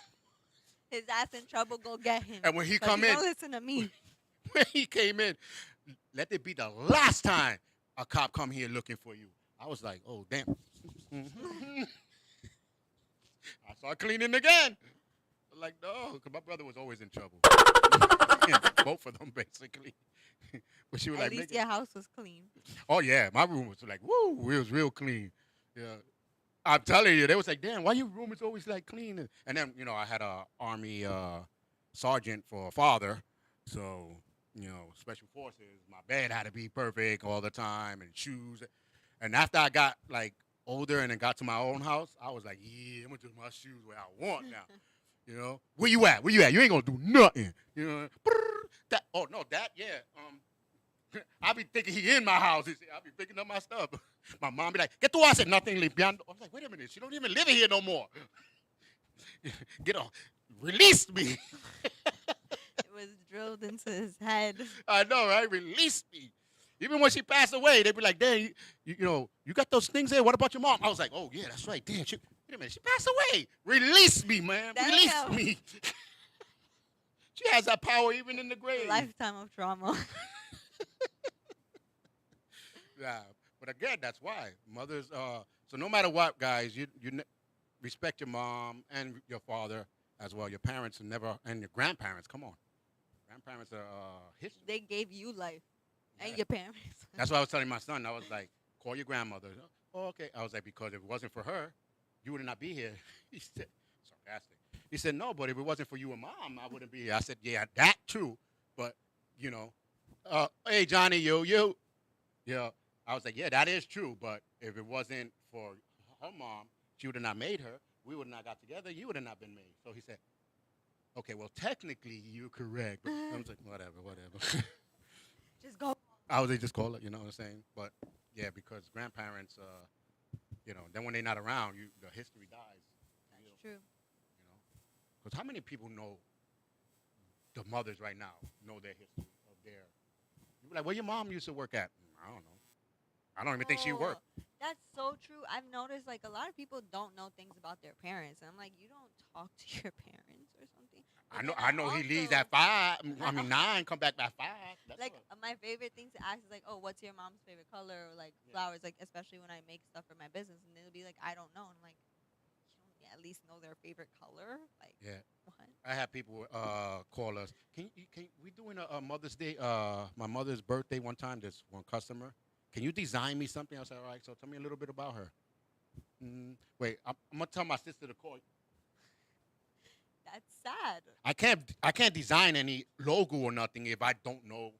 His ass in trouble, go get him. And when he 'Cause come you in, don't listen to me. when he came in, let it be the last time a cop come here looking for you. I was like, oh, damn. I started cleaning again. Like, no, because my brother was always in trouble. Both of them, basically. But she was At like, least "Nigga." your house was clean. Oh, yeah, my room was like, woo, it was real clean. Yeah. I'm telling you, they was like, damn, why your room is always like clean? And then, I had a Army sergeant for a father. So, special forces, my bed had to be perfect all the time and shoes. And after I got like older and then got to my own house, I was like, yeah, I'm going to do my shoes where I want now. Where you at? You ain't going to do nothing. I be thinking he in my house. I be picking up my stuff. My mom be like, ¿Qué tú haces? Nothing, limpiando. I was like, wait a minute. She don't even live here no more. Get on. Release me. It was drilled into his head. I know, right? Release me. Even when she passed away, they'd be like, "Damn, you got those things there. What about your mom?" I was like, "Oh yeah, that's right. Damn, wait a minute, she passed away. Release me, man. Damn. Release me." She has that power even in the grave. Lifetime of trauma. Yeah, but again, that's why mothers. So no matter what, guys, you respect your mom and your father as well. Your parents and your grandparents. Come on, grandparents are history. They gave you life. Yeah. And your parents. That's what I was telling my son. I was like, call your grandmother. Oh, okay. I was like, because if it wasn't for her, you would not be here. He said, sarcastic. He said, no, but if it wasn't for you and mom, I wouldn't be here. I said, yeah, that too. But, hey, Johnny, you. Yeah. I was like, yeah, that is true. But if it wasn't for her mom, she would have not made her. We would have not got together. You would have not been made. So he said, okay, well, technically, you're correct. But I was like, whatever. Just go. I was just call it, you know what I'm saying? But yeah, because grandparents, then when they're not around, the history dies. That's true. Because how many people know the mothers right now know their history of their? You be like, where your mom used to work at? I don't know. I don't even think she worked. That's so true. I've noticed like a lot of people don't know things about their parents, and I'm like, you don't talk to your parents or something. But I then know he leaves also- at 5. I mean 9, come back at 5. That's Like what- my favorite thing to ask is like, oh, what's your mom's favorite color or like flowers? Like especially when I make stuff for my business, and they'll be like, I don't know. And I'm like, you don't at least know their favorite color? Like, Yeah. what? I had people call us. Can we doing a Mother's Day? My mother's birthday one time. This one customer. Can you design me something? I said, all right. So tell me a little bit about her. Wait, I'm gonna tell my sister to call. That's sad. I can't design any logo or nothing if I don't know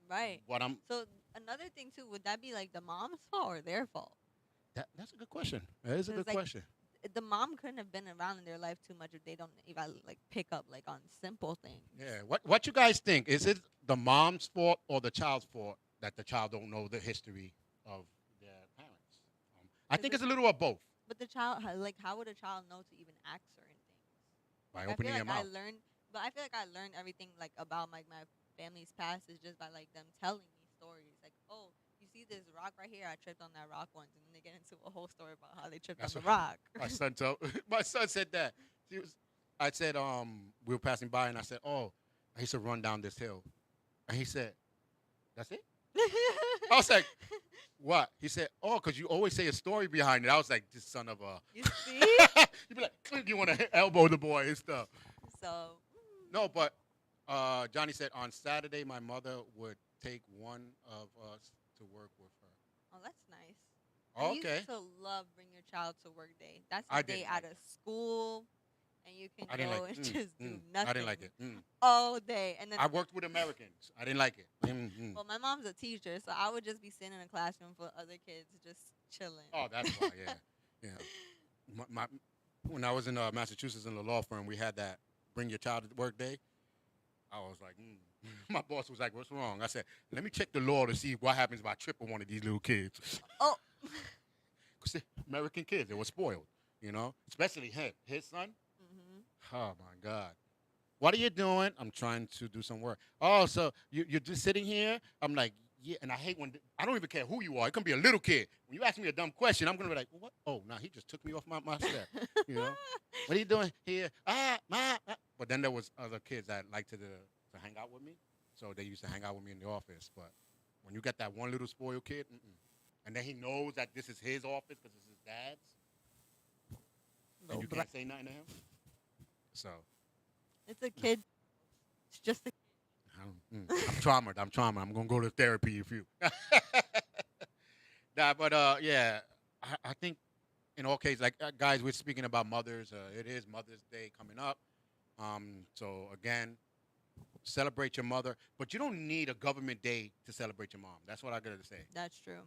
Right. what I'm. So another thing too, would that be like the mom's fault or their fault? That's a good question. That is a It's good like- question. The mom couldn't have been around in their life too much if they don't even like pick up like on simple things. Yeah. What you guys think? Is it the mom's fault or the child's fault that the child don't know the history of their parents? I Is think it- it's a little of both. But the child, like, how would a child know to even act certain things? By Like, opening I your feel like mouth. I learned, but I feel like I learned everything like about like my family's past is just by like them telling me stories. Like, oh, you see this rock right here? I tripped on that rock once, and then they get into a whole story about how they tripped That's on the rock. My son said that. I said, we were passing by, and I said, oh, I used to run down this hill. And he said, that's it? I was like, what? He said, oh, because you always say a story behind it. I was like, this son of a. You see? You be like, you want to elbow the boy and stuff. So No, but Johnny said on Saturday my mother would take one of us to work with her. oh, that's nice. I used Okay. to love bring your child to work day. That's I a day didn't out like of it. school, and you can I didn't go like and it. just do I didn't like nothing it. all day. And then, I worked with Americans. I didn't like it. well, my mom's a teacher, so I would just be sitting in a classroom for other kids, just chilling. Oh, that's why. Yeah, yeah. When I was in Massachusetts in the law firm, we had that bring your child to work day. I was like, my boss was like, "What's wrong?" I said, "Let me check the law to see what happens if I trip on one of these little kids." Oh, Because American kids, they were spoiled, especially him, his son. Oh my God. What are you doing? I'm trying to do some work. Oh, so you're just sitting here? I'm like, yeah. And I hate when I don't even care who you are. It can be a little kid. When you ask me a dumb question, I'm gonna be like, what? Oh, no, he just took me off my step. You know? What are you doing here? But then there was other kids that liked to hang out with me, so they used to hang out with me in the office. But when you get that one little spoiled kid, and then he knows that this is his office because it's his dad's, and you can't say nothing to him. So. it's a kid. It's just a I'm traumatized. I'm gonna go to therapy if you. Nah, but yeah, I think in all cases, like guys, we're speaking about mothers. It is Mother's Day coming up. So again, celebrate your mother, but you don't need a government day to celebrate your mom. That's what I gotta say. That's true.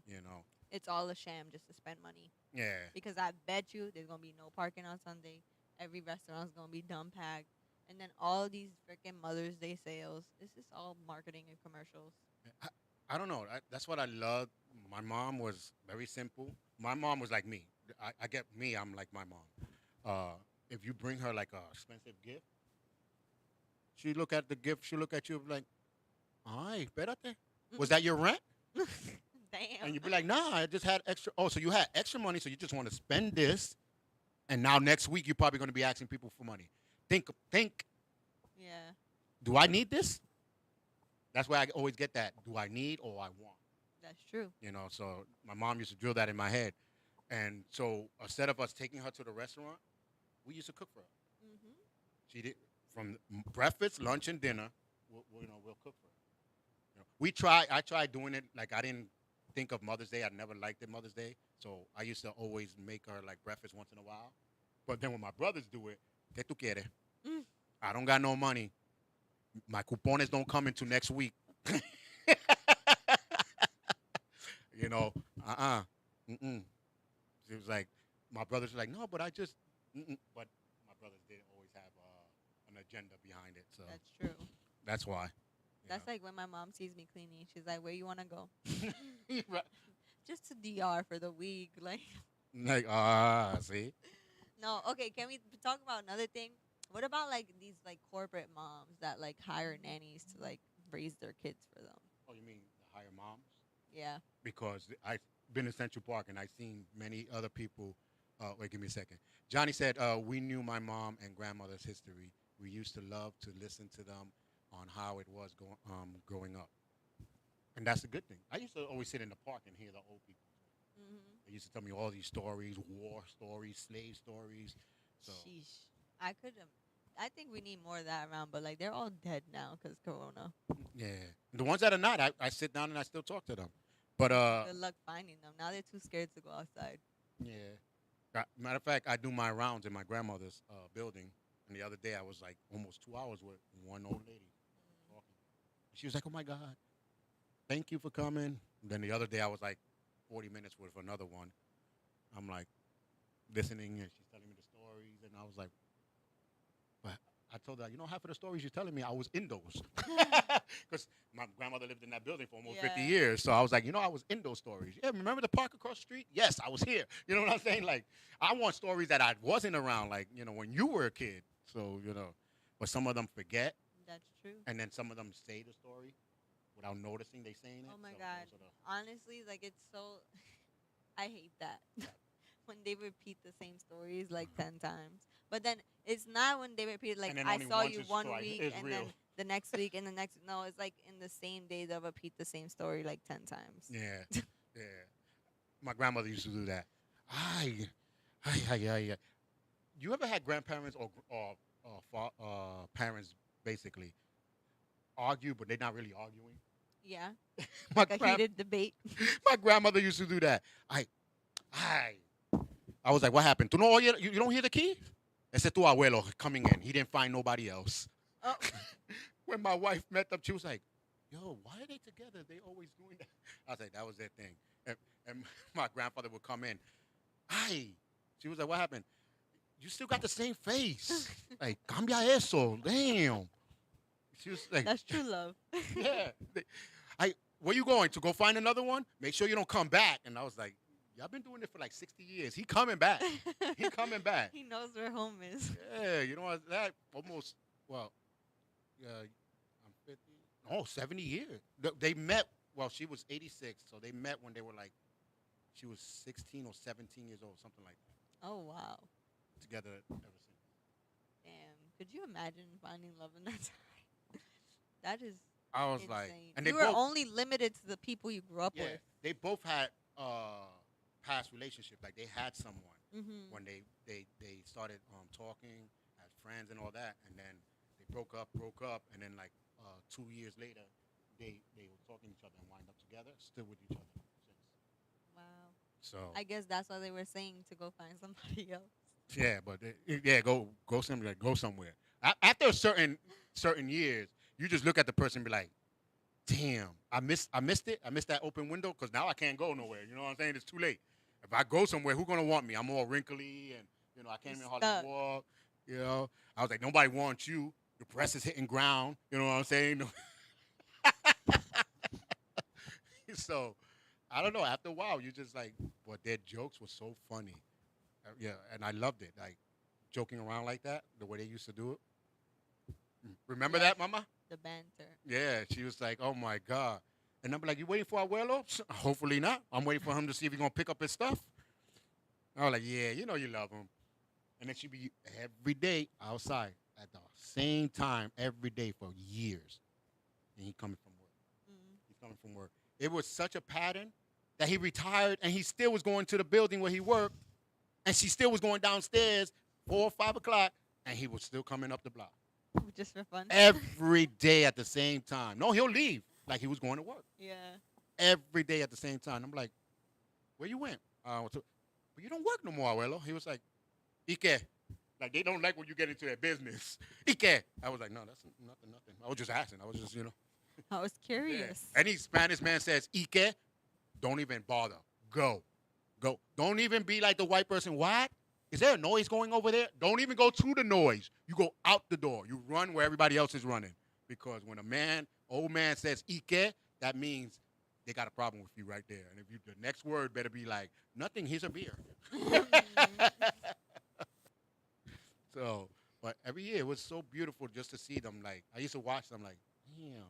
It's all a sham just to spend money. Yeah. Because I bet you there's gonna be no parking on Sunday. Every restaurant's gonna be dumb packed. And then all these freaking Mother's Day sales. This is all marketing and commercials. I don't know. That's what I love. My mom was very simple. My mom was like me. I get me. I'm like my mom. If you bring her like a expensive gift, she look at the gift. She look at you like, "Ay, espérate. Was that your rent?" Damn. And you'd be like, "Nah, I just had extra." Oh, so you had extra money, so you just want to spend this, and now next week you're probably going to be asking people for money. Think. Yeah. Do I need this? That's why I always get that. Do I need or I want? That's true. So my mom used to drill that in my head. And so instead of us taking her to the restaurant, we used to cook for her. Mhm. She did from breakfast, lunch, and dinner. We'll cook for her. I tried doing it. Like I didn't think of Mother's Day. I never liked it Mother's Day. So I used to always make her like breakfast once in a while. But then when my brothers do it, ¿qué tú quieres? I don't got no money. My cupones don't come until next week. Mm-mm. She was like, my brothers were like, no, but I just, but my brothers didn't always have an agenda behind it. So That's true. that's why. That's like when my mom sees me cleaning. She's like, "Where you wanna go?" Right. Just to DR for the week. Like, Like, see? no. Okay, can we talk about another thing? What about like these like corporate moms that like hire nannies to like raise their kids for them? Oh, you mean the higher moms? Yeah. Because I've been in Central Park and I've seen many other people. Wait, give me a second. Johnny said, we knew my mom and grandmother's history. We used to love to listen to them on how it was growing up. And that's a good thing. I used to always sit in the park and hear the old people. They used to tell me all these stories, war stories, slave stories. So Sheesh. I think we need more of that around, but like they're all dead now because Corona. yeah, the ones that are not, I sit down and I still talk to them. But Good luck finding them. Now they're too scared to go outside. yeah. Matter of fact, I do my rounds in my grandmother's building, and the other day I was like almost 2 hours with one old lady talking. She was like, "Oh my God, thank you for coming." And then the other day I was like 40 minutes with another one. I'm like listening, and she's telling me the stories, and I was like, but I told her, half of the stories you're telling me, I was in those. Because my grandmother lived in that building for almost 50 Yeah. years. So I was like, I was in those stories. Yeah, remember the park across the street? Yes, I was here. You know what I'm saying? Like, I want stories that I wasn't around, like, when you were a kid. So, but some of them forget, That's true. and then some of them say the story without noticing they saying it. Oh my So God. those are Honestly, like it's so. I hate that when they repeat the same stories like 10 times. But then it's not when they repeat it, like And then I only saw once you it's one like, week it's and real. then the next week and the next. No, it's like in the same day they'll repeat the same story like 10 times. Yeah, yeah. My grandmother used to do that. Ay, ay. You ever had grandparents or parents basically argue, but they're not really arguing. Yeah. My Like a grand, heated debate. my grandmother used to do that. I, I was like, what happened? You don't hear the key? Ese tu abuelo coming in. He didn't find nobody else. Oh. When my wife met them, she was like, yo, why are they together? They always doing that. I was like, that was their thing. And my grandfather would come in. She was like, what happened? You still got the same face. Like, cambia eso. Damn. She was like, That's true love. yeah. Where you going? To go find another one? Make sure you don't come back. And I was like, y'all been doing it for like 60 years. He coming back. He coming back. He knows where home is. Yeah, you know what? That almost, well, I'm 50. Oh, 70 years. They met, well, she was 86, so they met when they were like, she was 16 or 17 years old, something like that. Oh wow. Together ever since. Damn. Could you imagine finding love in that time? That is I was insane. like, and you they were both, only limited to the people you grew up yeah, with. they both had past relationships. Like they had someone Mm-hmm. when they started talking as friends and all that, and then they broke up, and then like 2 years later, they were talking to each other and wind up together, still with each other since. Wow. So I guess that's why they were saying to go find somebody else. yeah, but go somewhere, go somewhere. After a certain years, you just look at the person and be like, damn, I missed it. I missed that open window because now I can't go nowhere. You know what I'm saying? It's too late. If I go somewhere, who's gonna want me? I'm all wrinkly and I can't even hardly Stuck. walk. I was like, nobody wants you. Your breast is hitting ground. You know what I'm saying? So I don't know. After a while, you just like, but their jokes were so funny. Yeah, and I loved it. Like joking around like that, the way they used to do it. Remember Yes. that, Mama? The banter. Yeah, she was like, "Oh my God," and I'm like, "You waiting for Abuelo?" Hopefully not. I'm waiting for him to see if he's gonna pick up his stuff. I was like, "Yeah, you know you love him," and then she'd be every day outside at the same time every day for years, and he coming from work. Mm. He's coming from work. It was such a pattern that he retired and he still was going to the building where he worked, and she still was going downstairs 4 or 5 o'clock, and he was still coming up the block Just for fun. every day at the same time. No, he'll leave like he was going to work Yeah. every day at the same time. I'm like, where you went? But you don't work no more, Abuelo. He was like, Ike. Like, they don't like when you get into their business. Ike. I was like, no, that's nothing. I was just asking. I was just, I was Yeah. curious. Any Spanish man says, Ike, don't even bother. Go. Don't even be like the white person. What? Is there a noise going over there? Don't even go to the noise. You go out the door. You run where everybody else is running. Because when old man says Ike, that means they got a problem with you right there. And the next word better be like, nothing, here's a beer. So, but every year it was so beautiful just to see them. Like, I used to watch them like, damn,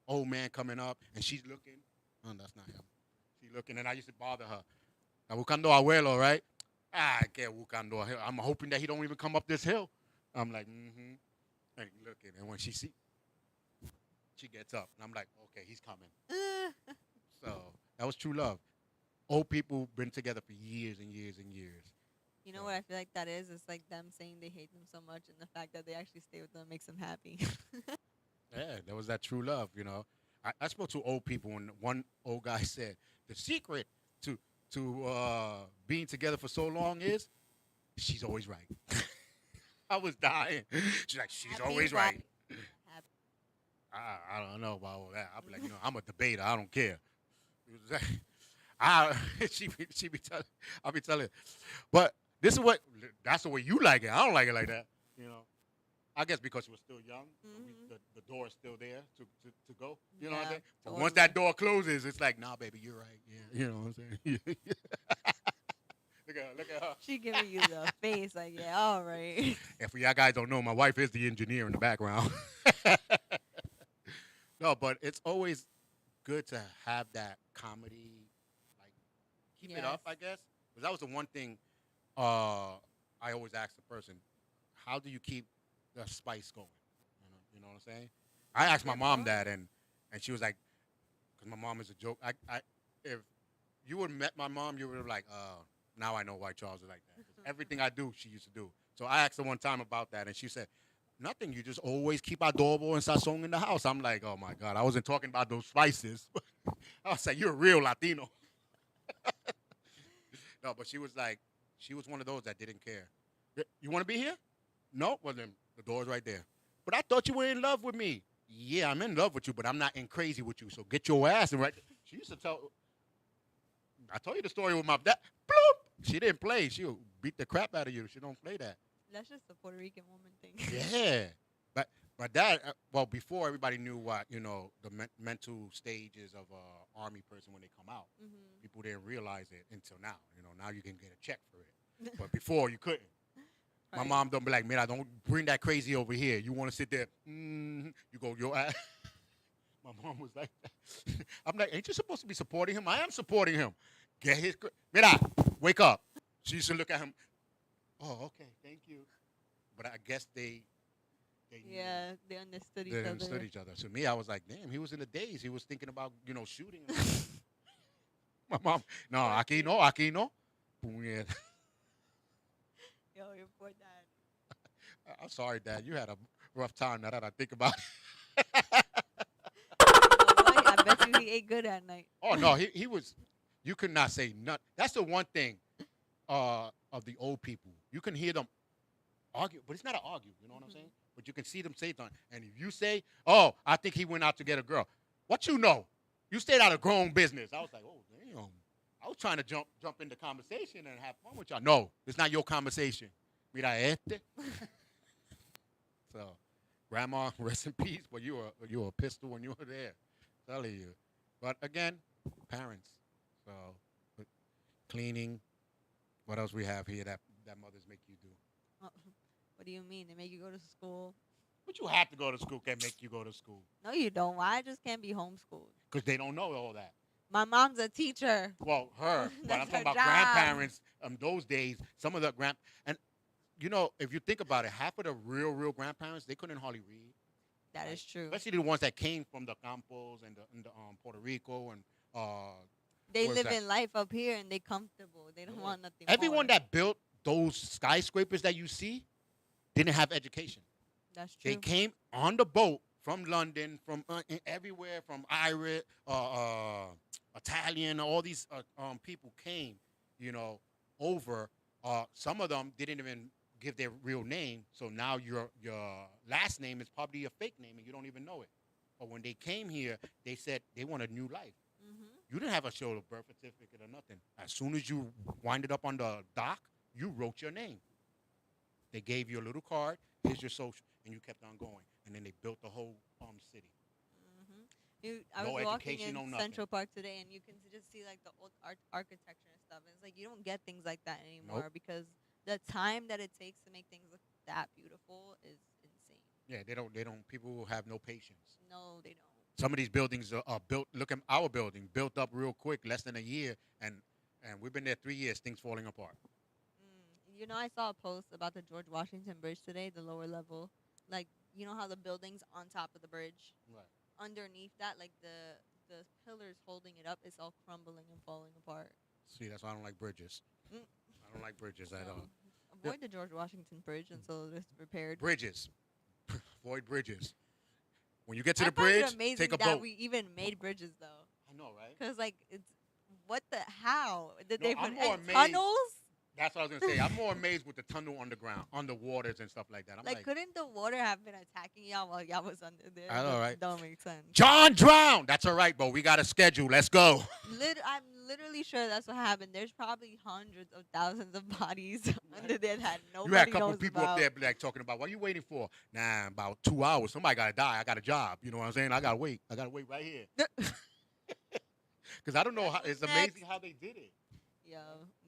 old man coming up, and she's looking. Oh, that's not him. She's looking, and I used to bother her. Está buscando abuelo, right? Que buscando. I'm hoping that he don't even come up this hill. I'm like, mm-hmm. And looking, and when she gets up, and I'm like, okay, he's coming. So that was true love. Old people been together for years and years and years. You know what I feel like that is? It's like them saying they hate them so much, and the fact that they actually stay with them makes them happy. Yeah, there was that true love, I spoke to old people, and one old guy said the secret to being together for so long is she's always right. I was dying. She's like, she's Happy always wife. right. Happy. I don't know about all that. I'll be like, I'm a debater. I don't care. It was like, she be telling, I'll be telling her. But that's the way you like it. I don't like it like that. I guess because we're still young, the door is still there to go. You know what I'm Yeah, saying? But totally. once that door closes, it's like, nah, baby, you're right. Yeah, you know what I'm saying? Look at her. She giving you the face, like, yeah, all right. And for y'all guys don't know, my wife is the engineer in the background. No, but it's always good to have that comedy, like keep it up, Yes. I guess. Because that was the one thing I always ask the person, how do you keep the spice going? You know what I'm saying? I asked my mom that, and she was like, because my mom is a joke. If you would have met my mom, you would have like, now I know why Charles is like that. 'Cause everything I do, she used to do. So I asked her one time about that, and she said, "Nothing. You just always keep adorable and sazon in the house." I'm like, "Oh my God, I wasn't talking about those spices." I was like, "You're a real Latino." No, but she was like, she was one of those that didn't care. You want to be here? No. Well, then the door's right there. But I thought you were in love with me. Yeah, I'm in love with you, but I'm not in crazy with you. So get your ass in right. She used to tell. I told you the story with my dad. Bloop. She didn't play. She'll beat the crap out of you. She don't play that. That's just a Puerto Rican woman thing. Yeah, but that well before everybody knew what the mental stages of a army person when they come out. Mm-hmm. People didn't realize it until now. Now you can get a check for it, but before you couldn't. My Right. mom don't be like, "Man, don't bring that crazy over here. You want to sit there? You go your ass." My mom was like that. I'm like, "Ain't you supposed to be supporting him? I am supporting him. Get his mira, wake up." She used to look at him. Oh, okay, thank you. But I guess they knew. Yeah, they understood each They other. understood each other. So me, I was like, damn, he was in the days. He was thinking about, shooting. My mom, no, aquí no, aquí no. Puñeta. Yo, your poor dad. I'm sorry, Dad. You had a rough time now that I think about it. Oh, I bet you he ate good at night. Oh, no, he was, you could not say nothing. That's the one thing of the old people. You can hear them argue, but it's not an argue, you know what I'm saying? But you can see them say something. And if you say, "Oh, I think he went out to get a girl," what you know? You stayed out of grown business. I was like, "Oh, damn." I was trying to jump into conversation and have fun with y'all. No, it's not your conversation. Mira este. So, Grandma, rest in peace. But you were a pistol when you were there. Telling you. But again, parents. So, but cleaning. What else we have here that mothers make you do? What do you mean? They make you go to school? But you have to go to school. Can't make you go to school No, you don't. Why? I just can't be homeschooled. because they don't know all that. My mom's a teacher. Well, her, but I'm That's talking her about job. grandparents. Those days, some of the and if you think about it, half of the real grandparents they couldn't hardly read. That Right. is true. Especially the ones that came from the Campos and the Puerto Rico and They what is live that? in life up here and they comfortable. They don't Yeah. want nothing. Everyone more. that built those skyscrapers that you see didn't have education. That's true. They came on the boat from London, from everywhere, from Irish, Italian, all these people came, over. Some of them didn't even give their real name, so now your last name is probably a fake name and you don't even know it. But when they came here, they said they want a new life. Mm-hmm. You didn't have a show of birth certificate or nothing. As soon as you winded up on the dock, you wrote your name. They gave you a little card. Here's your social, and you kept on going. And then they built the whole city. I No was walking education, in no nothing. Central Park today, and you can just see like the old architecture and stuff. And it's like you don't get things like that anymore because the time that it takes to make things look that beautiful is insane. Yeah, they don't. People have no patience. No, they don't. Some of these buildings are built. Look at our building, built up real quick, less than a year, and we've been there 3 years. Things falling apart. I saw a post about the George Washington Bridge today, the lower level. Like, you know how the building's on top of the bridge? Right. Underneath that, like the pillars holding it up, it's all crumbling and falling apart. See, that's why I don't like bridges. Mm. I don't like bridges at So, all. avoid the George Washington Bridge until it's repaired. Bridges. Avoid bridges. When you get to I the find it bridge, amazing take a that boat. we even made bridges though, I know, right? because like it's how did No, they I'm put more and amazed. tunnels? That's what I was gonna say. I'm more amazed with the tunnel underground, underwaters and stuff like that. I'm Like, like, couldn't the water have been attacking y'all while y'all was under there? I know, That right? Don't make sense. John drowned. That's all right, but we got a schedule. Let's go. I'm literally sure that's what happened. There's probably hundreds of thousands of bodies under there that nobody You had a couple knows people about. up there like talking about what are you waiting for? Nah, about 2 hours. Somebody gotta die. I got a job. You know what I'm saying? I gotta wait. I gotta wait right here. Because I don't know how. It's Next. amazing how they did it. Yeah,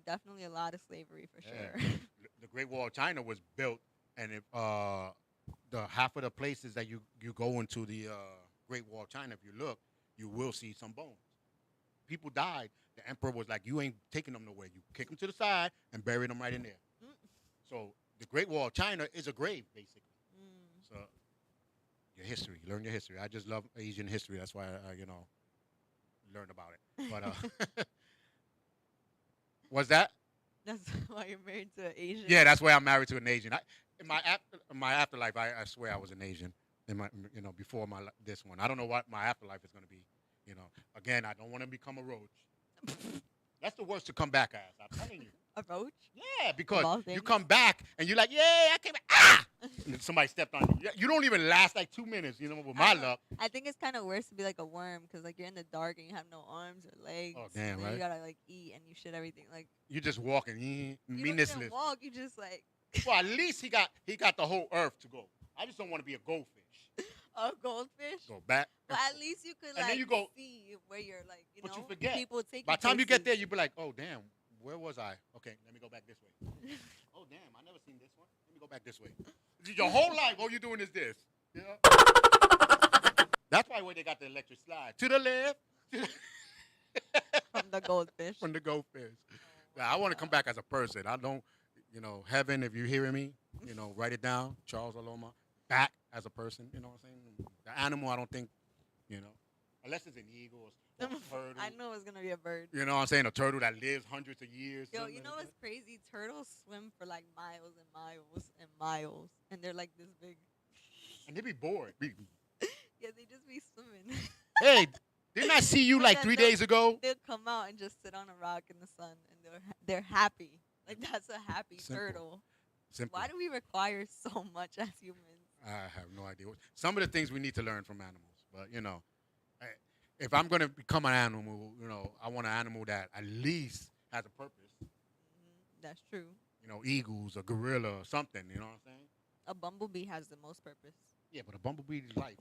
definitely a lot of slavery for Yeah. sure. The Great Wall of China was built, and if the half of the places that you go into the Great Wall of China, if you look, you will see some bones. People died. The emperor was like, "You ain't taking them nowhere. You kick them to the side and bury them right in there." Mm. So the Great Wall of China is a grave, basically. Mm. So your history, learn your history. I just love Asian history. That's why I learn about it. But was that That's why you're married to an Asian. Yeah, that's why I'm married to an Asian. In my afterlife, I swear I was an Asian. In my, before this one, I don't know what my afterlife is going to be. Again, I don't want to become a roach. That's the worst to come back as. I'm telling you. A roach? Yeah, because all you things? come back and you're like, yeah, I came back. Ah! And then somebody stepped on you. You don't even last like 2 minutes, with my I know. luck. I think it's kind of worse to be like a worm because like you're in the dark and you have no arms or legs. Oh, damn, and then right? You gotta like eat and you shit everything. Like You're just walking. you don't Meaningless. even walk. You just like Well, at least he got the whole earth to go. I just don't want to be a goldfish. a goldfish. Go back. But at least you could And then like you go- see where you're like But you forget. people take. By you the time you get places. there, you be like, oh, damn, where was I? Okay, let me go back this way. Oh, damn, I never seen this one. Let me go back this way. Your whole life, all you're doing is this. That's why they got the electric slide. To the left. From the goldfish. From the goldfish. Now, I want to come back as a person. I don't, heaven, if you're hearing me, write it down. Charles Aloma. Back as a person, you know what I'm saying? The animal, I don't think, unless it's an eagle or a turtle. I know it's gonna be a bird. You know what I'm saying? A turtle that lives hundreds of years. Yo, something you know like what's crazy? Turtles swim for like miles and miles and miles, and they're like this big. that? And they be bored. Yeah, they just be swimming. Hey, didn't I see you But like then 3 they'll- days ago? They'll come out and just sit on a rock in the sun, and they're happy. Like that's a happy Simple. turtle. Simple. Why do we require so much as humans? I have no idea. Some of the things we need to learn from animals, but if I'm gonna become an animal, I want an animal that at least has a purpose. That's true. Eagles, a gorilla, or something. You know what I'm saying? A bumblebee has the most purpose. Yeah, but a bumblebee's life.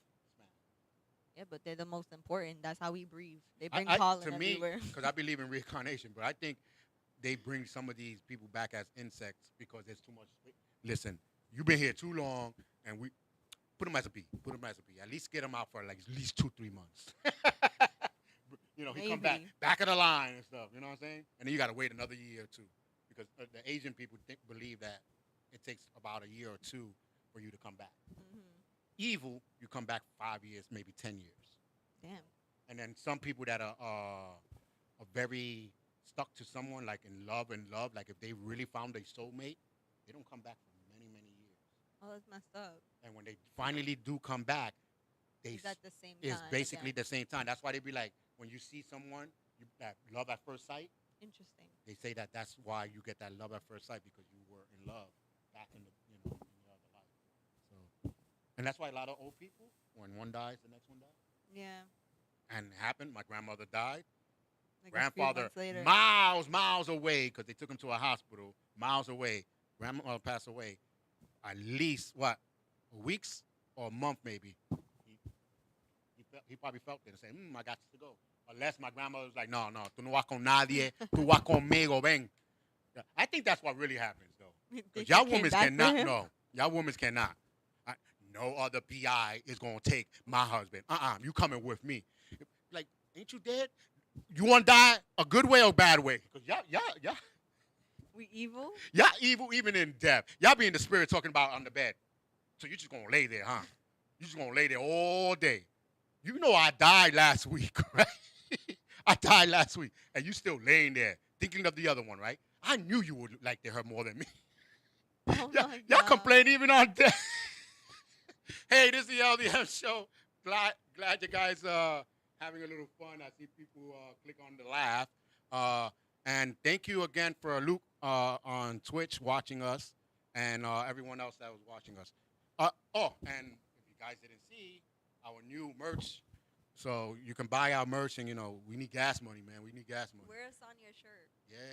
Yeah, but they're the most important. That's how we breathe. They I- bring I- pollen to me, everywhere. because I believe in reincarnation, but I think they bring some of these people back as insects because there's too much space. Listen, you've been here too long, and we put them as a bee. Put them as a bee. At least get them out for like at least 2-3 months. He come Maybe. back of the line and stuff. You know what I'm saying? And then you got to wait another year or two because the Asian people believe that it takes about a year or two for you to come back. Evil, you come back 5 years, maybe 10 years. Damn. And then some people that are very stuck to someone, like in love, like if they really found their soulmate, they don't come back for many, many years. Oh, that's messed up. And when they finally do come back, It's at the same it's time. basically again. the same time. That's why they be like, when you see someone, that love at first sight, Interesting. they say that's why you get that love at first sight because you were in love back in in your other life. So, and that's why a lot of old people, when one dies, the next one dies. Yeah. And it happened. My grandmother died. Like Grandfather a few months later. miles away because they took him to a hospital miles away. Grandmother passed away. At least weeks or a month maybe. He probably felt it and said, I got to go. Unless my grandmother was like, no, tú no vas con nadie, tú vas conmigo, ven. Yeah, I think that's what really happens though. Think Because she y'all came women back for cannot. him? No, y'all women cannot. No other PI is gonna take my husband. You coming with me? Like, ain't you dead? You want to die a good way or bad way? Because y'all We evil? evil even in death. Y'all be in the spirit talking about on the bed. So you just gonna lay there, huh? You just gonna lay there all day. You know I died last week, right? I died last week, and you still laying there thinking of the other one, right? I knew you would like her more than me. Oh my Y'all God. complain even on death. Hey, this is the LDM Show. Glad you guys having a little fun. I see people click on the laugh. And thank you again for Luke on Twitch watching us and everyone else that was watching us. And if you guys didn't see our new merch, so you can buy our merch and, we need gas money, man. We need gas money. Wear us on your shirt.